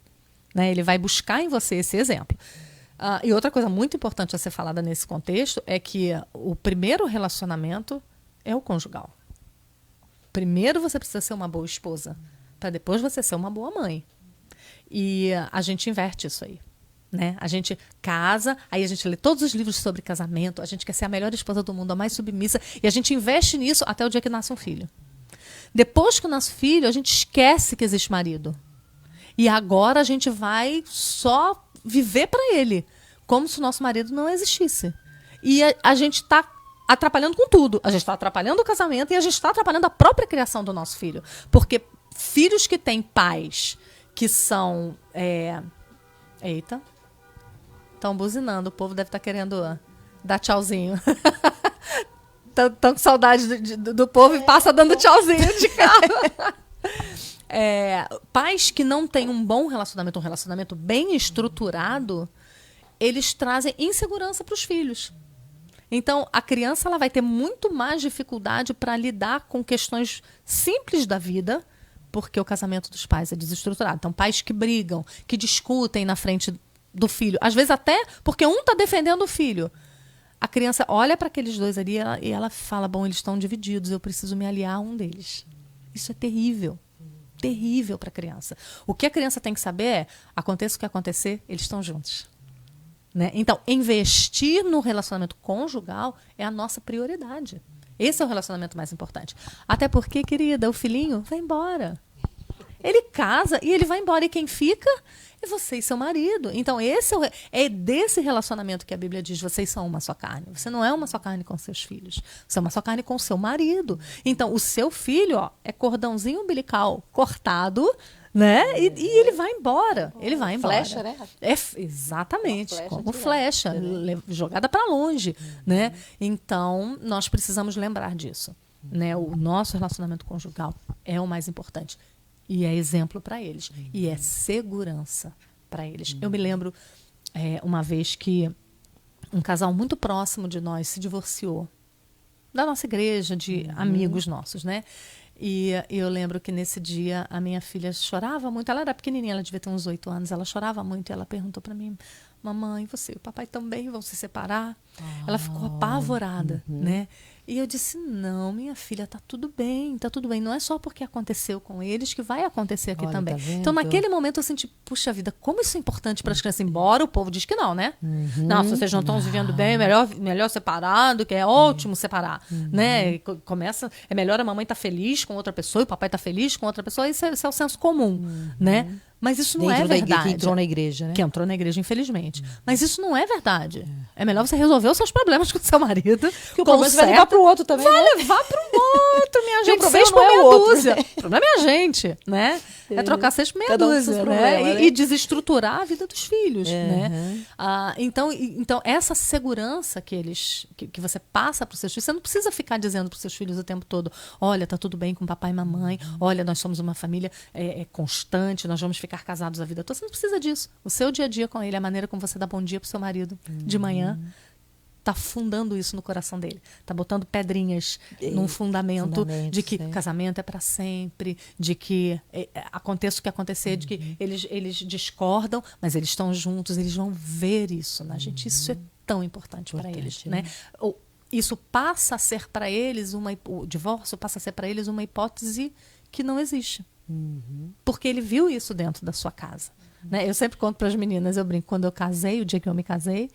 Né? Ele vai buscar em você esse exemplo. E outra coisa muito importante a ser falada nesse contexto é que o primeiro relacionamento é o conjugal. Primeiro você precisa ser uma boa esposa, para depois você ser uma boa mãe. E a gente inverte isso aí. Né? A gente casa, aí a gente lê todos os livros sobre casamento, a gente quer ser a melhor esposa do mundo, a mais submissa, e a gente investe nisso até o dia que nasce um filho. Depois que nasce filho, a gente esquece que existe marido. E agora a gente vai só viver para ele, como se o nosso marido não existisse. E a gente está atrapalhando com tudo. A gente está atrapalhando o casamento e a gente está atrapalhando a própria criação do nosso filho. Porque filhos que têm pais que são... Eita. Estão buzinando. O povo deve estar querendo dar tchauzinho. Estão com saudade do povo e passa dando tchauzinho de carro. Pais que não têm um bom relacionamento, um relacionamento bem estruturado, eles trazem insegurança para os filhos. Então, a criança ela vai ter muito mais dificuldade para lidar com questões simples da vida, porque o casamento dos pais é desestruturado. Então, pais que brigam, que discutem na frente do filho, às vezes até porque um está defendendo o filho. A criança olha para aqueles dois ali e ela fala, bom, eles estão divididos, eu preciso me aliar a um deles. Isso é terrível. Terrível para a criança. O que a criança tem que saber é, aconteça o que acontecer, eles estão juntos. Né? Então, investir no relacionamento conjugal é a nossa prioridade. Esse é o relacionamento mais importante. Até porque, querida, o filhinho vai embora. Ele casa e ele vai embora. E quem fica é você e seu marido. Então, esse é desse relacionamento que a Bíblia diz, vocês são uma só carne. Você não é uma só carne com seus filhos. Você é uma só carne com seu marido. Então, o seu filho é cordãozinho umbilical cortado, né? E ele vai embora. Ele vai embora. Flecha, né? Exatamente, flecha como direta, flecha, jogada para longe. Né? Então, nós precisamos lembrar disso. Né? O nosso relacionamento conjugal é o mais importante. E é exemplo para eles. E é segurança para eles. Eu me lembro uma vez que um casal muito próximo de nós se divorciou. Da nossa igreja, de amigos nossos, né? E eu lembro que nesse dia a minha filha chorava muito. Ela era pequenininha, ela devia ter uns 8 anos. Ela chorava muito e ela perguntou para mim, mamãe, você e o papai também vão se separar? Ela ficou apavorada, né? E eu disse, não, minha filha, tá tudo bem, tá tudo bem. Não é só porque aconteceu com eles que vai acontecer aqui também. Tá então, naquele momento, eu senti, puxa vida, como isso é importante para as crianças. Embora o povo diz que não, né? Não, se vocês não estão vivendo bem, melhor separado, que é ótimo separar, né? E é melhor a mamãe estar feliz com outra pessoa e o papai estar feliz com outra pessoa. Isso é o senso comum, né? Mas isso não é verdade. Que entrou na igreja, né? Que entrou na igreja, infelizmente. Mas isso não é verdade. É melhor você resolver os seus problemas com o seu marido. Que o problema você vai levar pro outro também, vai né? levar pro outro, minha gente. O problema 6 por não é meia o outro, dúzia. né? O problema é a gente, né? É trocar 6 por meia Cada um com dúzia, seus né? problemas, né? E desestruturar a vida dos filhos, né? Então, essa segurança que você passa para os seus filhos, você não precisa ficar dizendo para os seus filhos o tempo todo, olha, tá tudo bem com papai e mamãe, olha, nós somos uma família constante, nós vamos ficar casados a vida toda. Você não precisa disso. O seu dia a dia com ele, a maneira como você dá bom dia pro seu marido de manhã, tá fundando isso no coração dele. Tá botando pedrinhas num fundamento de que casamento é para sempre, de que aconteça o que acontecer, de que eles discordam, mas eles estão juntos, eles vão ver isso na gente. Isso é tão importante para eles, né? Isso passa a ser para eles o divórcio passa a ser para eles uma hipótese que não existe. Porque ele viu isso dentro da sua casa. Né? Eu sempre conto para as meninas, eu brinco, quando eu casei, o dia que eu me casei,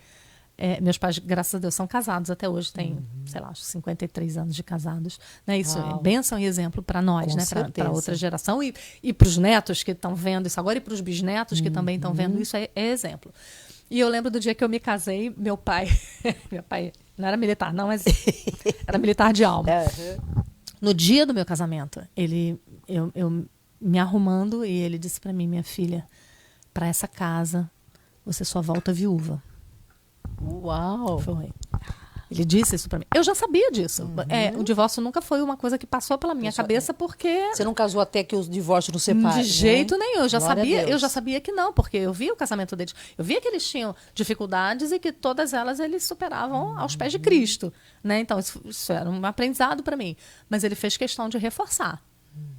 meus pais, graças a Deus, são casados até hoje, têm, sei lá, 53 anos de casados. Né? Isso é bênção e exemplo para nós, né? Para outra geração e para os netos que estão vendo isso agora e para os bisnetos que também estão vendo isso, é exemplo. E eu lembro do dia que eu me casei, meu pai não era militar, não, mas era militar de alma. No dia do meu casamento, eu me arrumando e ele disse para mim, minha filha, para essa casa você só volta viúva. Uau! Foi. Ele disse isso para mim. Eu já sabia disso. O divórcio nunca foi uma coisa que passou pela minha cabeça porque... Você não casou até que o divórcio não separe, de jeito nenhum. Eu já Glória sabia que não, porque eu via o casamento deles. Eu via que eles tinham dificuldades e que todas elas eles superavam aos pés de Cristo. Né? Então, isso era um aprendizado para mim. Mas ele fez questão de reforçar.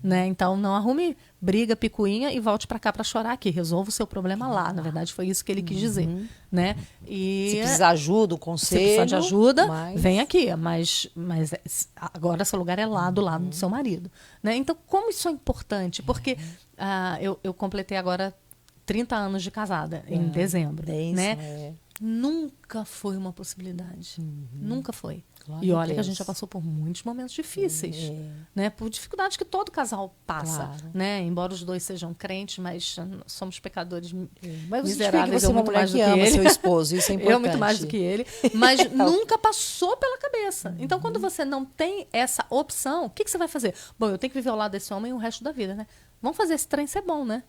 Né? Então, não arrume briga, picuinha e volte para cá para chorar aqui. Resolva o seu problema lá. Na verdade, foi isso que ele quis dizer. Né? E se precisar ajuda, o conselho... Se precisar de ajuda, vem aqui. Mas agora seu lugar é lá, do lado do seu marido. Né? Então, como isso é importante? Porque eu completei agora 30 anos de casada, em dezembro. Né? Nunca foi uma possibilidade. Nunca foi. Claro, e olha que a gente já passou por muitos momentos difíceis, né? Por dificuldades que todo casal passa, né? Embora os dois sejam crentes, mas somos pecadores miseráveis. Eu muito mais do que ele. Seu esposo, isso é importante. Eu muito mais do que ele, mas nunca passou pela cabeça. Então, quando você não tem essa opção, o que você vai fazer? Bom, eu tenho que viver ao lado desse homem o resto da vida, né? Vamos fazer esse trem ser bom, né?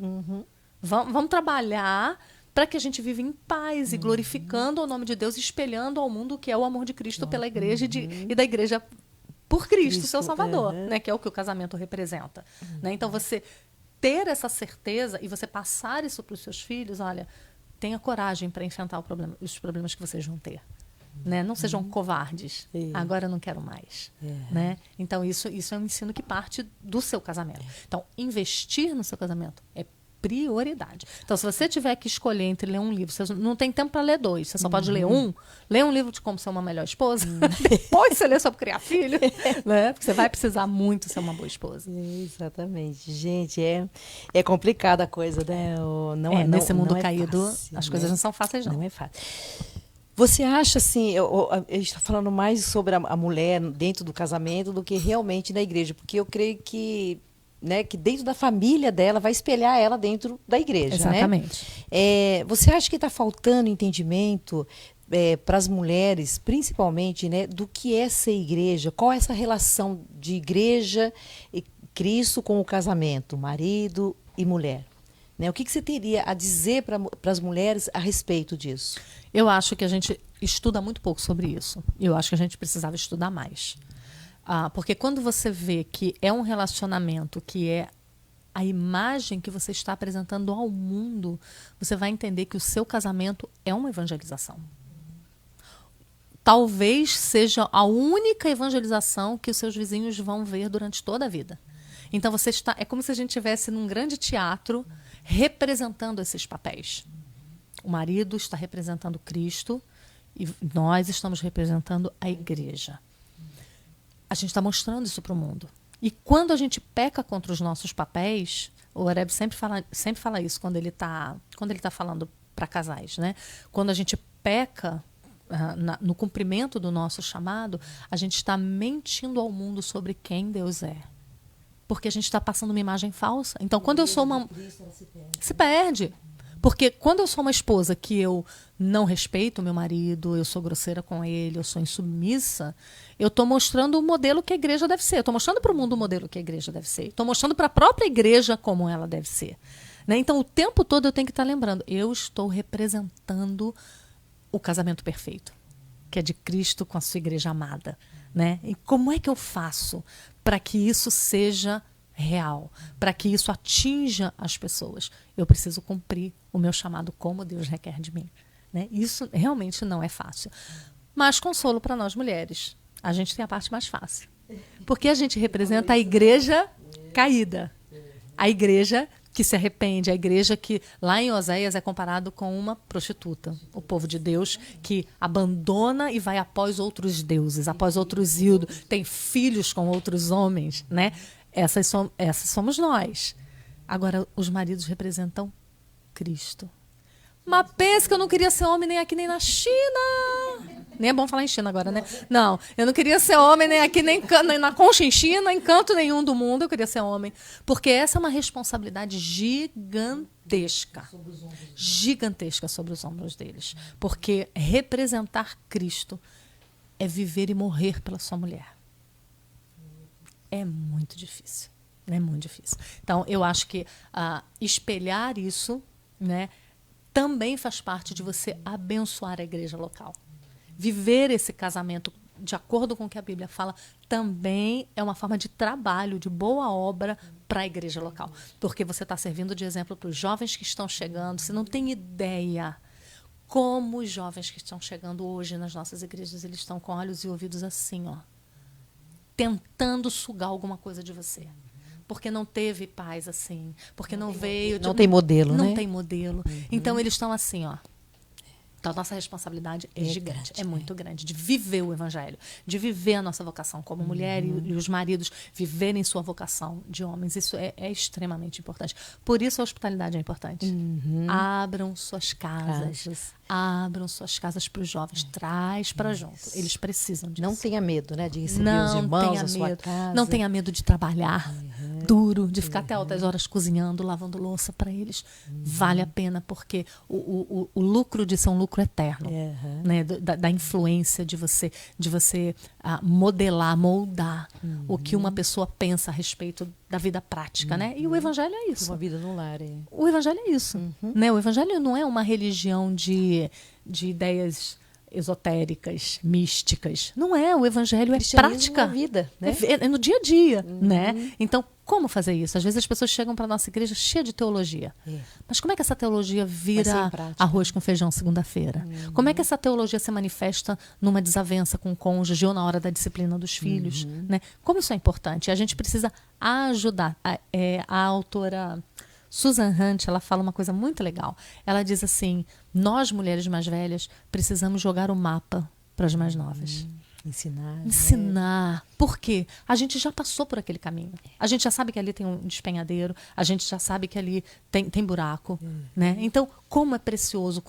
Vamos trabalhar para que a gente viva em paz e glorificando o nome de Deus, espelhando ao mundo o que é o amor de Cristo pela igreja e da igreja por Cristo, seu Salvador, né? Que é o que o casamento representa. Né? Então, você ter essa certeza e você passar isso para os seus filhos, olha, tenha coragem para enfrentar os problemas que vocês vão ter. Né? Não sejam covardes. Agora eu não quero mais. Né? Então, isso é um ensino que parte do seu casamento. Então, investir no seu casamento é prioridade. Então, se você tiver que escolher entre ler um livro, você não tem tempo para ler 2, você só pode ler um. Lê um livro de como ser uma melhor esposa, depois você lê sobre criar filho, né? Porque você vai precisar muito ser uma boa esposa. Exatamente. Gente, é complicada a coisa, né? Nesse mundo caído, fácil, as coisas não são fáceis, não. Não é fácil. Você acha, assim, a gente está falando mais sobre a mulher dentro do casamento do que realmente na igreja, porque eu creio que... Né, que dentro da família dela vai espelhar ela dentro da igreja. Exatamente. Né? Você acha que está faltando entendimento para as mulheres, principalmente, né, do que é ser igreja? Qual é essa relação de igreja e Cristo com o casamento, marido e mulher? Né? O que você teria a dizer para as mulheres a respeito disso? Eu acho que a gente estuda muito pouco sobre isso. Eu acho que a gente precisava estudar mais. Porque quando você vê que é um relacionamento que é a imagem que você está apresentando ao mundo, você vai entender que o seu casamento é uma evangelização. Talvez seja a única evangelização que os seus vizinhos vão ver durante toda a vida. Então é como se a gente estivesse num grande teatro representando esses papéis. O marido está representando Cristo e nós estamos representando a igreja. A gente está mostrando isso para o mundo. E quando a gente peca contra os nossos papéis, o Horeb sempre fala isso quando ele tá falando para casais, né? Quando a gente peca no cumprimento do nosso chamado, a gente está mentindo ao mundo sobre quem Deus é. Porque a gente está passando uma imagem falsa. Então, quando eu sou uma... Se perde. Porque quando eu sou uma esposa que eu não respeito o meu marido, eu sou grosseira com ele, eu sou insubmissa, eu estou mostrando o modelo que a igreja deve ser. Eu estou mostrando para o mundo o modelo que a igreja deve ser. Estou mostrando para a própria igreja como ela deve ser. Né? Então, o tempo todo eu tenho que estar lembrando, eu estou representando o casamento perfeito, que é de Cristo com a sua igreja amada. Né? E como é que eu faço para que isso seja real, para que isso atinja as pessoas? Eu preciso cumprir o meu chamado como Deus requer de mim. Né? Isso realmente não é fácil. Mas consolo para nós mulheres. A gente tem a parte mais fácil. Porque a gente representa a igreja caída. A igreja que se arrepende, a igreja que lá em Oséias é comparado com uma prostituta. O povo de Deus que abandona e vai após outros deuses, após outros ídolos, tem filhos com outros homens, né? Essas somos nós. Agora, os maridos representam Cristo. Mas pensa que eu não queria ser homem nem aqui nem na China. Nem é bom falar em China agora, né? Não, eu não queria ser homem nem aqui, nem na Conchinchina, em canto nenhum do mundo eu queria ser homem. Porque essa é uma responsabilidade gigantesca. Gigantesca sobre os ombros deles. Porque representar Cristo é viver e morrer pela sua mulher. É muito difícil. É muito difícil. Então, eu acho que espelhar isso, né, também faz parte de você abençoar a igreja local. Viver esse casamento de acordo com o que a Bíblia fala também é uma forma de trabalho, de boa obra para a igreja local. Porque você está servindo de exemplo para os jovens que estão chegando. Você não tem ideia como os jovens que estão chegando hoje nas nossas igrejas, eles estão com olhos e ouvidos assim, ó, tentando sugar alguma coisa de você. Porque não teve paz assim, porque não veio... Não tem modelo, né? Não tem modelo. Então, eles estão assim, ó. Então, a nossa responsabilidade é gigante, é muito grande, de viver o evangelho, de viver a nossa vocação como mulher e os maridos viverem sua vocação de homens. Isso é extremamente importante. Por isso a hospitalidade é importante. Abram suas casas. Abram suas casas para os jovens. Traz para junto. Eles precisam disso. Não tenha medo, né, de receber os irmãos na sua casa. Não tenha medo de trabalhar duro, de ficar até altas horas cozinhando, lavando louça para eles. Vale a pena, porque o lucro disso é um lucro eterno, né? Da influência de você modelar, moldar o que uma pessoa pensa a respeito da vida prática, né? E o evangelho é isso. Uma vida no lar. O evangelho é isso, né? O evangelho não é uma religião de ideias esotéricas, místicas. Não é, o evangelho é prática. Na vida, né? É no dia a dia, né? Então, como fazer isso? Às vezes as pessoas chegam para a nossa igreja cheia de teologia. Mas como é que essa teologia vira arroz com feijão segunda-feira? Como é que essa teologia se manifesta numa desavença com o cônjuge ou na hora da disciplina dos filhos? Né? Como isso é importante? A gente precisa ajudar. A autora Susan Hunt, ela fala uma coisa muito legal. Ela diz assim, nós mulheres mais velhas precisamos jogar o mapa para as mais novas. Ensinar. Por quê? A gente já passou por aquele caminho. A gente já sabe que ali tem um despenhadeiro, a gente já sabe que ali tem buraco. Né? Então, como é precioso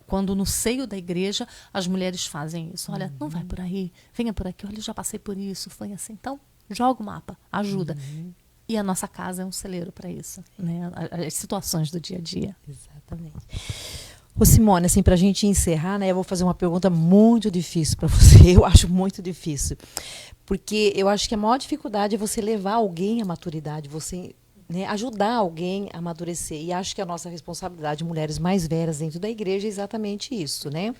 quando no seio da igreja as mulheres fazem isso. Olha, não vai por aí, venha por aqui. Olha, eu já passei por isso, foi assim. Então, joga o mapa, ajuda. E a nossa casa é um celeiro para isso. Né? As situações do dia a dia. Exatamente. Ô Simone, assim, para a gente encerrar, né, eu vou fazer uma pergunta muito difícil para você. Eu acho muito difícil. Porque eu acho que a maior dificuldade é você levar alguém à maturidade, você, né, ajudar alguém a amadurecer. E acho que a nossa responsabilidade de mulheres mais velhas dentro da igreja é exatamente isso, né?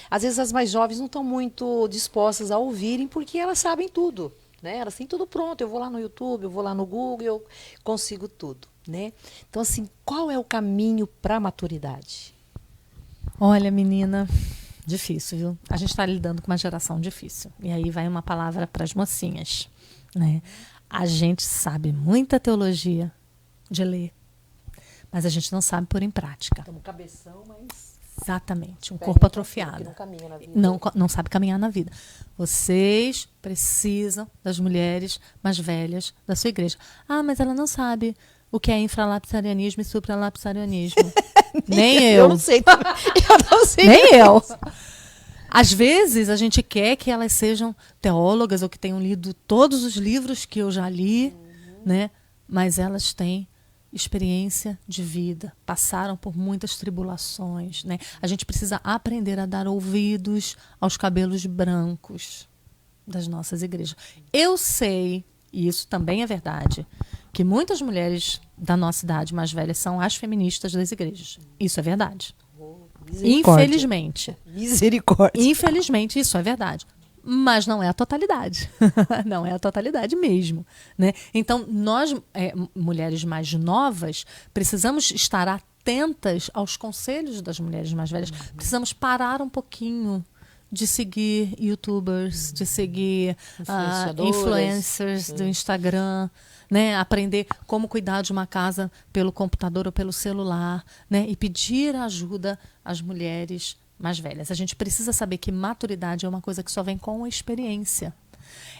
Às vezes as mais jovens não estão muito dispostas a ouvirem porque elas sabem tudo, né? Elas têm tudo pronto. Eu vou lá no YouTube, eu vou lá no Google, eu consigo tudo, né? Então, assim, qual é o caminho para a maturidade? Olha, menina, difícil, viu? A gente está lidando com uma geração difícil. E aí vai uma palavra para as mocinhas, né? A gente sabe muita teologia de ler, mas a gente não sabe pôr em prática. Então, um cabeção, mas... Exatamente, um corpo atrofiado. Não caminha na vida. Não sabe caminhar na vida. Vocês precisam das mulheres mais velhas da sua igreja. Ah, mas ela não sabe o que é infralapsarianismo e supralapsarianismo. Nem eu. Eu não sei. Eu não sei. Nem eu. Às vezes a gente quer que elas sejam teólogas ou que tenham lido todos os livros que eu já li, né? Mas elas têm experiência de vida, passaram por muitas tribulações, né? A gente precisa aprender a dar ouvidos aos cabelos brancos das nossas igrejas. Eu sei, e isso também é verdade, que muitas mulheres da nossa idade mais velhas são as feministas das igrejas. Isso é verdade. Infelizmente. Misericórdia. Infelizmente, isso é verdade. Mas não é a totalidade. Não é a totalidade mesmo, né? Então, nós, mulheres mais novas, precisamos estar atentas aos conselhos das mulheres mais velhas. Precisamos parar um pouquinho de seguir youtubers, de seguir influencers do Instagram, né? Aprender como cuidar de uma casa pelo computador ou pelo celular, né? E pedir ajuda às mulheres mais velhas. A gente precisa saber que maturidade é uma coisa que só vem com a experiência.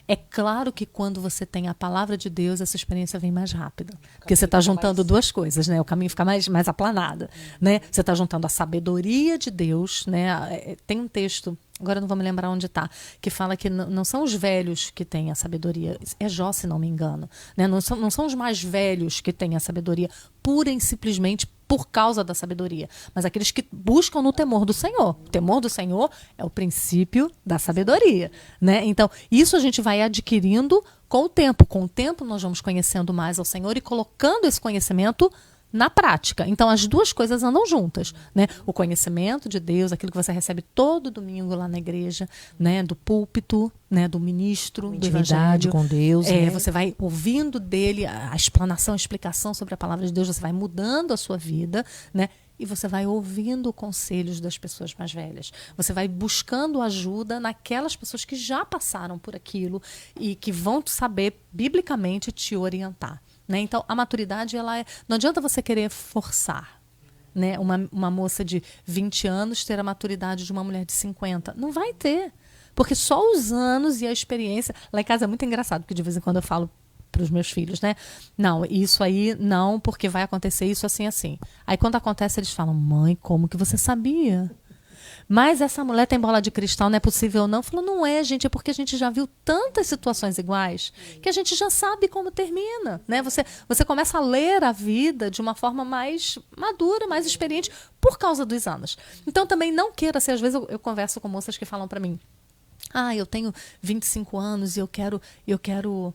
É claro que quando você tem a palavra de Deus, essa experiência vem mais rápida. Porque você está juntando duas coisas, né? O caminho fica mais aplanado, né? Você está juntando a sabedoria de Deus, né? Tem um texto, agora não vou me lembrar onde está, que fala que não são os velhos que têm a sabedoria. É Jó, se não me engano. Né? Não são os mais velhos que têm a sabedoria, pura e simplesmente por causa da sabedoria, mas aqueles que buscam no temor do Senhor. O temor do Senhor é o princípio da sabedoria, né? Então, isso a gente vai adquirindo com o tempo. Com o tempo, nós vamos conhecendo mais ao Senhor e colocando esse conhecimento na prática. Então, as duas coisas andam juntas, né? O conhecimento de Deus, aquilo que você recebe todo domingo lá na igreja, né? Do púlpito, né? Do ministro, do evangelho. Com Deus. Né? Você vai ouvindo dele a explanação, a explicação sobre a palavra de Deus, você vai mudando a sua vida, né? E você vai ouvindo conselhos das pessoas mais velhas. Você vai buscando ajuda naquelas pessoas que já passaram por aquilo e que vão saber, biblicamente, te orientar. Né? Então, a maturidade, não adianta você querer forçar, né? Uma moça de 20 anos ter a maturidade de uma mulher de 50. Não vai ter. Porque só os anos e a experiência... Lá em casa é muito engraçado, porque de vez em quando eu falo para os meus filhos, né? Não, isso aí não, porque vai acontecer isso assim, assim. Aí quando acontece, eles falam, mãe, como que você sabia? Mas essa mulher tem bola de cristal, não é possível não? Eu falo, não é, gente, é porque a gente já viu tantas situações iguais que a gente já sabe como termina, né? Você começa a ler a vida de uma forma mais madura, mais experiente, por causa dos anos. Então também não queira ser, às vezes eu converso com moças que falam para mim, eu tenho 25 anos e eu quero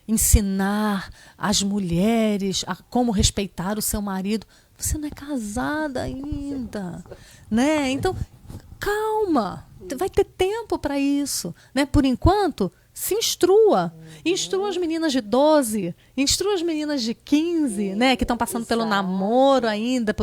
ensinar as mulheres a como respeitar o seu marido. Você não é casada ainda, né? Então, calma, vai ter tempo para isso, né? Por enquanto, se instrua. Instrua as meninas de 12, instrua as meninas de 15, né? Que estão passando pelo namoro ainda.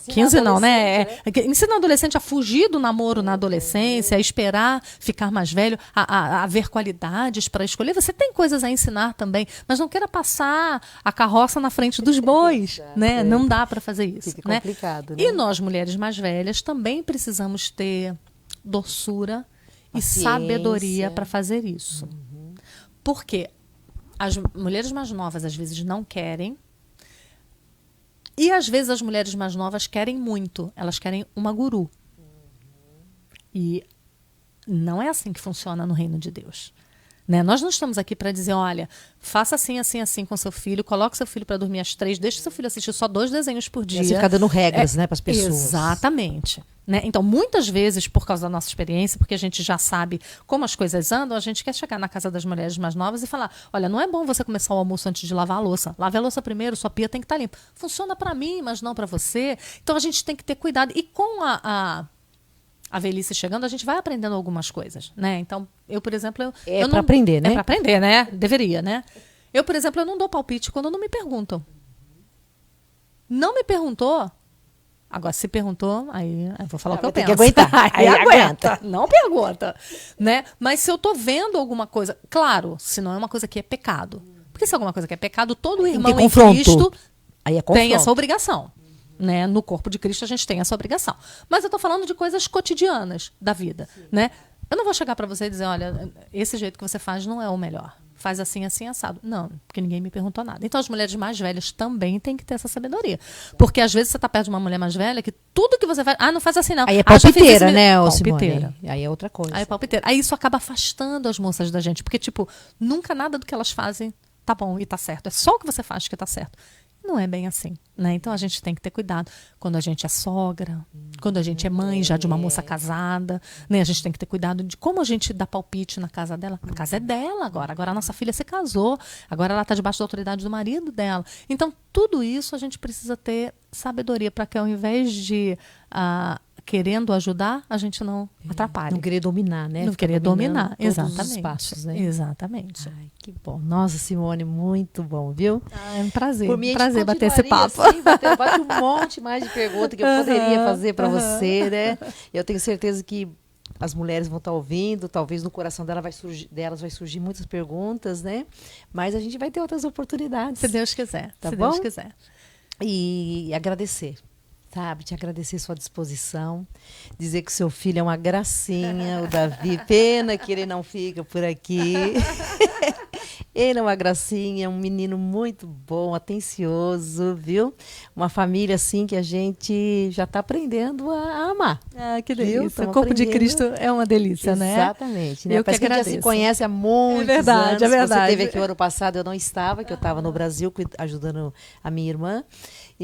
15 não, né? Ensina o adolescente a fugir do namoro na adolescência, a esperar ficar mais velho, a ver qualidades para escolher. Você tem coisas a ensinar também, mas não queira passar a carroça na frente dos bois, né? Não dá para fazer isso. Fica né? complicado, né? E nós, mulheres mais velhas, também precisamos ter doçura e sabedoria para fazer isso. Porque as mulheres mais novas às vezes não querem e às vezes as mulheres mais novas querem muito. Elas querem uma guru. E não é assim que funciona no reino de Deus. Né? Nós não estamos aqui para dizer, olha, faça assim, assim, assim com seu filho, coloque seu filho para dormir às 3, deixe seu filho assistir só 2 desenhos por dia. E assim ficar dando regras, né, para as pessoas. Exatamente. Né? Então, muitas vezes, por causa da nossa experiência, porque a gente já sabe como as coisas andam, a gente quer chegar na casa das mulheres mais novas e falar, olha, não é bom você começar o almoço antes de lavar a louça. Lave a louça primeiro, sua pia tem que estar limpa. Funciona para mim, mas não para você. Então, a gente tem que ter cuidado. E com a velhice chegando, a gente vai aprendendo algumas coisas, né? Então, eu, por exemplo... É para aprender, né? É para aprender, né? Deveria, né? Eu, por exemplo, eu não dou palpite quando não me perguntam. Não me perguntou... Agora, se perguntou, aí eu vou falar o que eu penso. Tem que aguentar. Aí aguenta. Não pergunta. Né? Mas se eu estou vendo alguma coisa... Claro, se não é uma coisa que é pecado. Porque se é alguma coisa que é pecado, todo irmão em Cristo Aí é tem essa confronto. obrigação. Né? No corpo de Cristo a gente tem essa obrigação. Mas eu estou falando de coisas cotidianas da vida. Né? Eu não vou chegar para você e dizer, olha, esse jeito que você faz não é o melhor. Faz assim, assim, assado. Não, porque ninguém me perguntou nada. Então, as mulheres mais velhas também têm que ter essa sabedoria. Porque, às vezes, você está perto de uma mulher mais velha que tudo que você faz... Ah, não faz assim, não. Aí é já fiz palpiteira, isso, né, palpiteira. Simone? Aí é outra coisa. Aí é palpiteira. Aí isso acaba afastando as moças da gente. Porque, tipo, nunca nada do que elas fazem tá bom e tá certo. É só o que você faz que tá certo. Não é bem assim, né? Então a gente tem que ter cuidado quando a gente é sogra, quando a gente é mãe já de uma moça casada, né? A gente tem que ter cuidado de como a gente dá palpite na casa dela. A casa é dela agora. Agora a nossa filha se casou. Agora ela está debaixo da autoridade do marido dela. Então tudo isso a gente precisa ter sabedoria para que ao invés de querendo ajudar, a gente não atrapalhe. Não querer dominar, né? Não Ficar querer dominar, dominando todos exatamente. os espaços, né? Exatamente. Ai, que bom. Nossa, Simone, muito bom, viu? É um prazer. Por mim, a gente prazer bater esse continuaria papo. assim, bate um monte mais de perguntas que eu poderia fazer para você, né? Eu tenho certeza que as mulheres vão estar ouvindo, talvez no coração delas vai surgir muitas perguntas, né? Mas a gente vai ter outras oportunidades. Se Deus quiser. Tá se bom? Deus quiser. E agradecer, sabe? Te agradecer sua disposição. Dizer que o seu filho é uma gracinha, o Davi. Pena que ele não fica por aqui. Ele é uma gracinha, um menino muito bom, atencioso, viu? Uma família, assim, que a gente já está aprendendo a amar. Ah, que Viu? delícia. Tamo O corpo de aprendendo. Cristo é uma delícia, né? Exatamente. Né? Eu que Parece que a gente já se agradeço. conhece há muitos verdade, anos. é verdade. Você esteve aqui o ano passado, eu não estava, que eu estava no Brasil ajudando a minha irmã.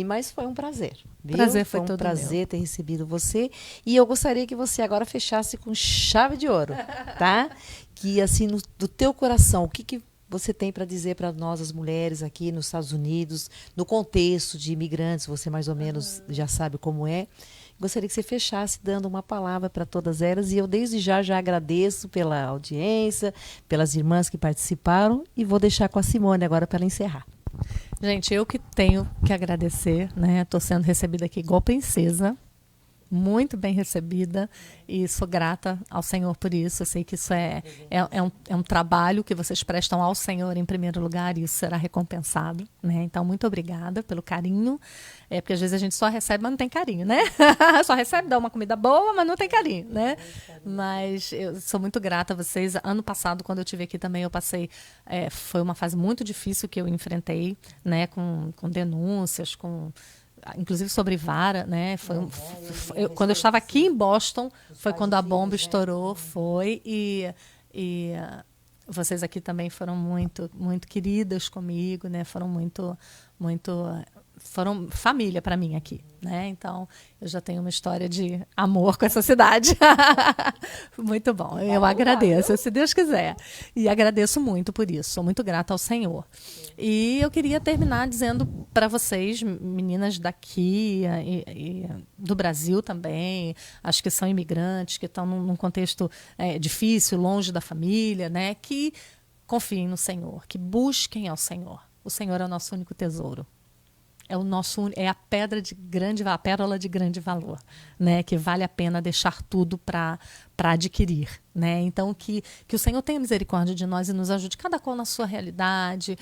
Mas foi um prazer. Viu? Prazer foi um todo prazer ter recebido você. E eu gostaria que você agora fechasse com chave de ouro, tá? Que assim, do teu coração, o que você tem para dizer para nós, as mulheres aqui nos Estados Unidos, no contexto de imigrantes, você mais ou menos já sabe como é. Gostaria que você fechasse dando uma palavra para todas elas. E eu desde já agradeço pela audiência, pelas irmãs que participaram. E vou deixar com a Simone agora para ela encerrar. Gente, eu que tenho que agradecer, né? Estou sendo recebida aqui igual princesa, muito bem recebida, e sou grata ao Senhor por isso. Eu sei que isso é um trabalho que vocês prestam ao Senhor em primeiro lugar, e isso será recompensado, né? Então, muito obrigada pelo carinho, porque às vezes a gente só recebe, mas não tem carinho, né? Só recebe, dá uma comida boa, mas não tem carinho, né? Mas eu sou muito grata a vocês. Ano passado, quando eu estive aqui também, eu passei, foi uma fase muito difícil que eu enfrentei, né? Com denúncias, inclusive sobre vara, né? Quando eu estava aqui em Boston, foi quando a bomba estourou, e vocês aqui também foram muito, muito queridas comigo, né? Foram família para mim aqui, né? Então, eu já tenho uma história de amor com essa cidade. Muito bom. Eu agradeço, se Deus quiser. E agradeço muito por isso. Sou muito grata ao Senhor. E eu queria terminar dizendo para vocês, meninas daqui e do Brasil também, acho que são imigrantes, que estão num contexto difícil, longe da família, né? Que confiem no Senhor, que busquem ao Senhor. O Senhor é o nosso único tesouro. É a pérola de grande valor, né? Que vale a pena deixar tudo para adquirir, né? Então que o Senhor tenha misericórdia de nós e nos ajude, cada qual na sua realidade,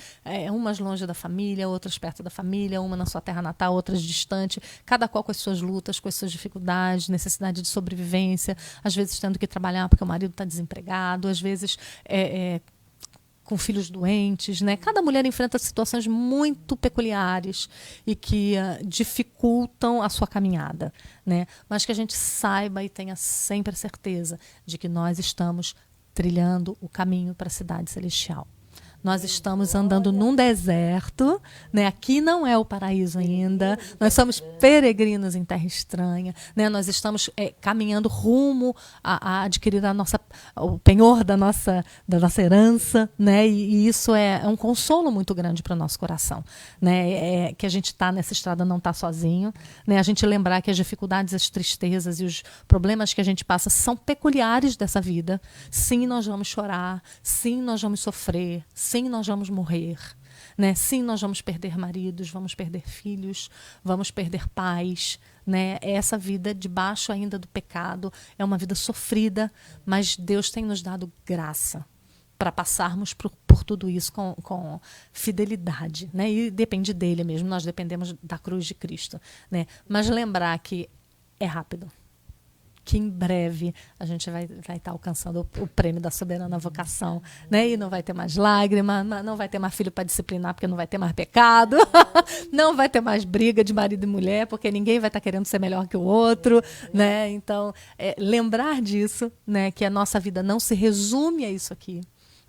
umas longe da família, outras perto da família, uma na sua terra natal, outras distante, cada qual com as suas lutas, com as suas dificuldades, necessidade de sobrevivência, às vezes tendo que trabalhar porque o marido está desempregado, às vezes com filhos doentes, né? Cada mulher enfrenta situações muito peculiares e que dificultam a sua caminhada, né? Mas que a gente saiba e tenha sempre a certeza de que nós estamos trilhando o caminho para a cidade celestial. Nós estamos andando num deserto, né? Aqui não é o paraíso ainda. Nós somos peregrinos em terra estranha, né? Nós estamos caminhando rumo a adquirir o penhor da nossa herança, né? E isso é um consolo muito grande para o nosso coração, né? Que a gente está nessa estrada, não está sozinho, né? A gente lembrar que as dificuldades, as tristezas e os problemas que a gente passa são peculiares dessa vida. Sim, nós vamos chorar. Sim, nós vamos sofrer. Sim, nós vamos morrer, né? Sim, nós vamos perder maridos, vamos perder filhos, vamos perder pais, né? Essa vida debaixo ainda do pecado é uma vida sofrida, mas Deus tem nos dado graça para passarmos por tudo isso com fidelidade, né? E depende dele mesmo, nós dependemos da cruz de Cristo, né? Mas lembrar que é rápido, que em breve a gente vai estar alcançando o prêmio da soberana vocação, né? E não vai ter mais lágrima, não vai ter mais filho para disciplinar, porque não vai ter mais pecado, não vai ter mais briga de marido e mulher, porque ninguém vai estar querendo ser melhor que o outro, né? Então, lembrar disso, né? Que a nossa vida não se resume a isso aqui,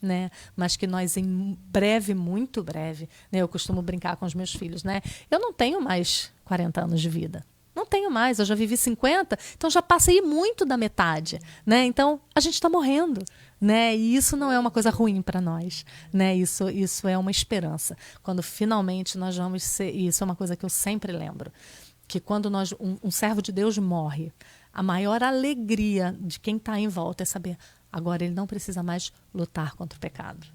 né? Mas que nós em breve, muito breve, né? Eu costumo brincar com os meus filhos, né? Eu não tenho mais 40 anos de vida. Não tenho mais, eu já vivi 50, então já passei muito da metade, né? Então, a gente está morrendo, né? E isso não é uma coisa ruim para nós, né? Isso é uma esperança. Quando finalmente nós vamos ser, e isso é uma coisa que eu sempre lembro, que quando um servo de Deus morre, a maior alegria de quem está em volta é saber, agora ele não precisa mais lutar contra o pecado.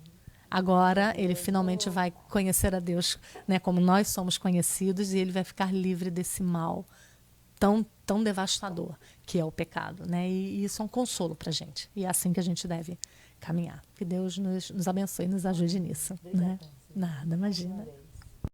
Agora ele finalmente vai conhecer a Deus, né, como nós somos conhecidos, e ele vai ficar livre desse mal tão devastador que é o pecado, né? E isso é um consolo para a gente. E é assim que a gente deve caminhar. Que Deus nos abençoe e nos ajude nisso. Né? Nada, imagina.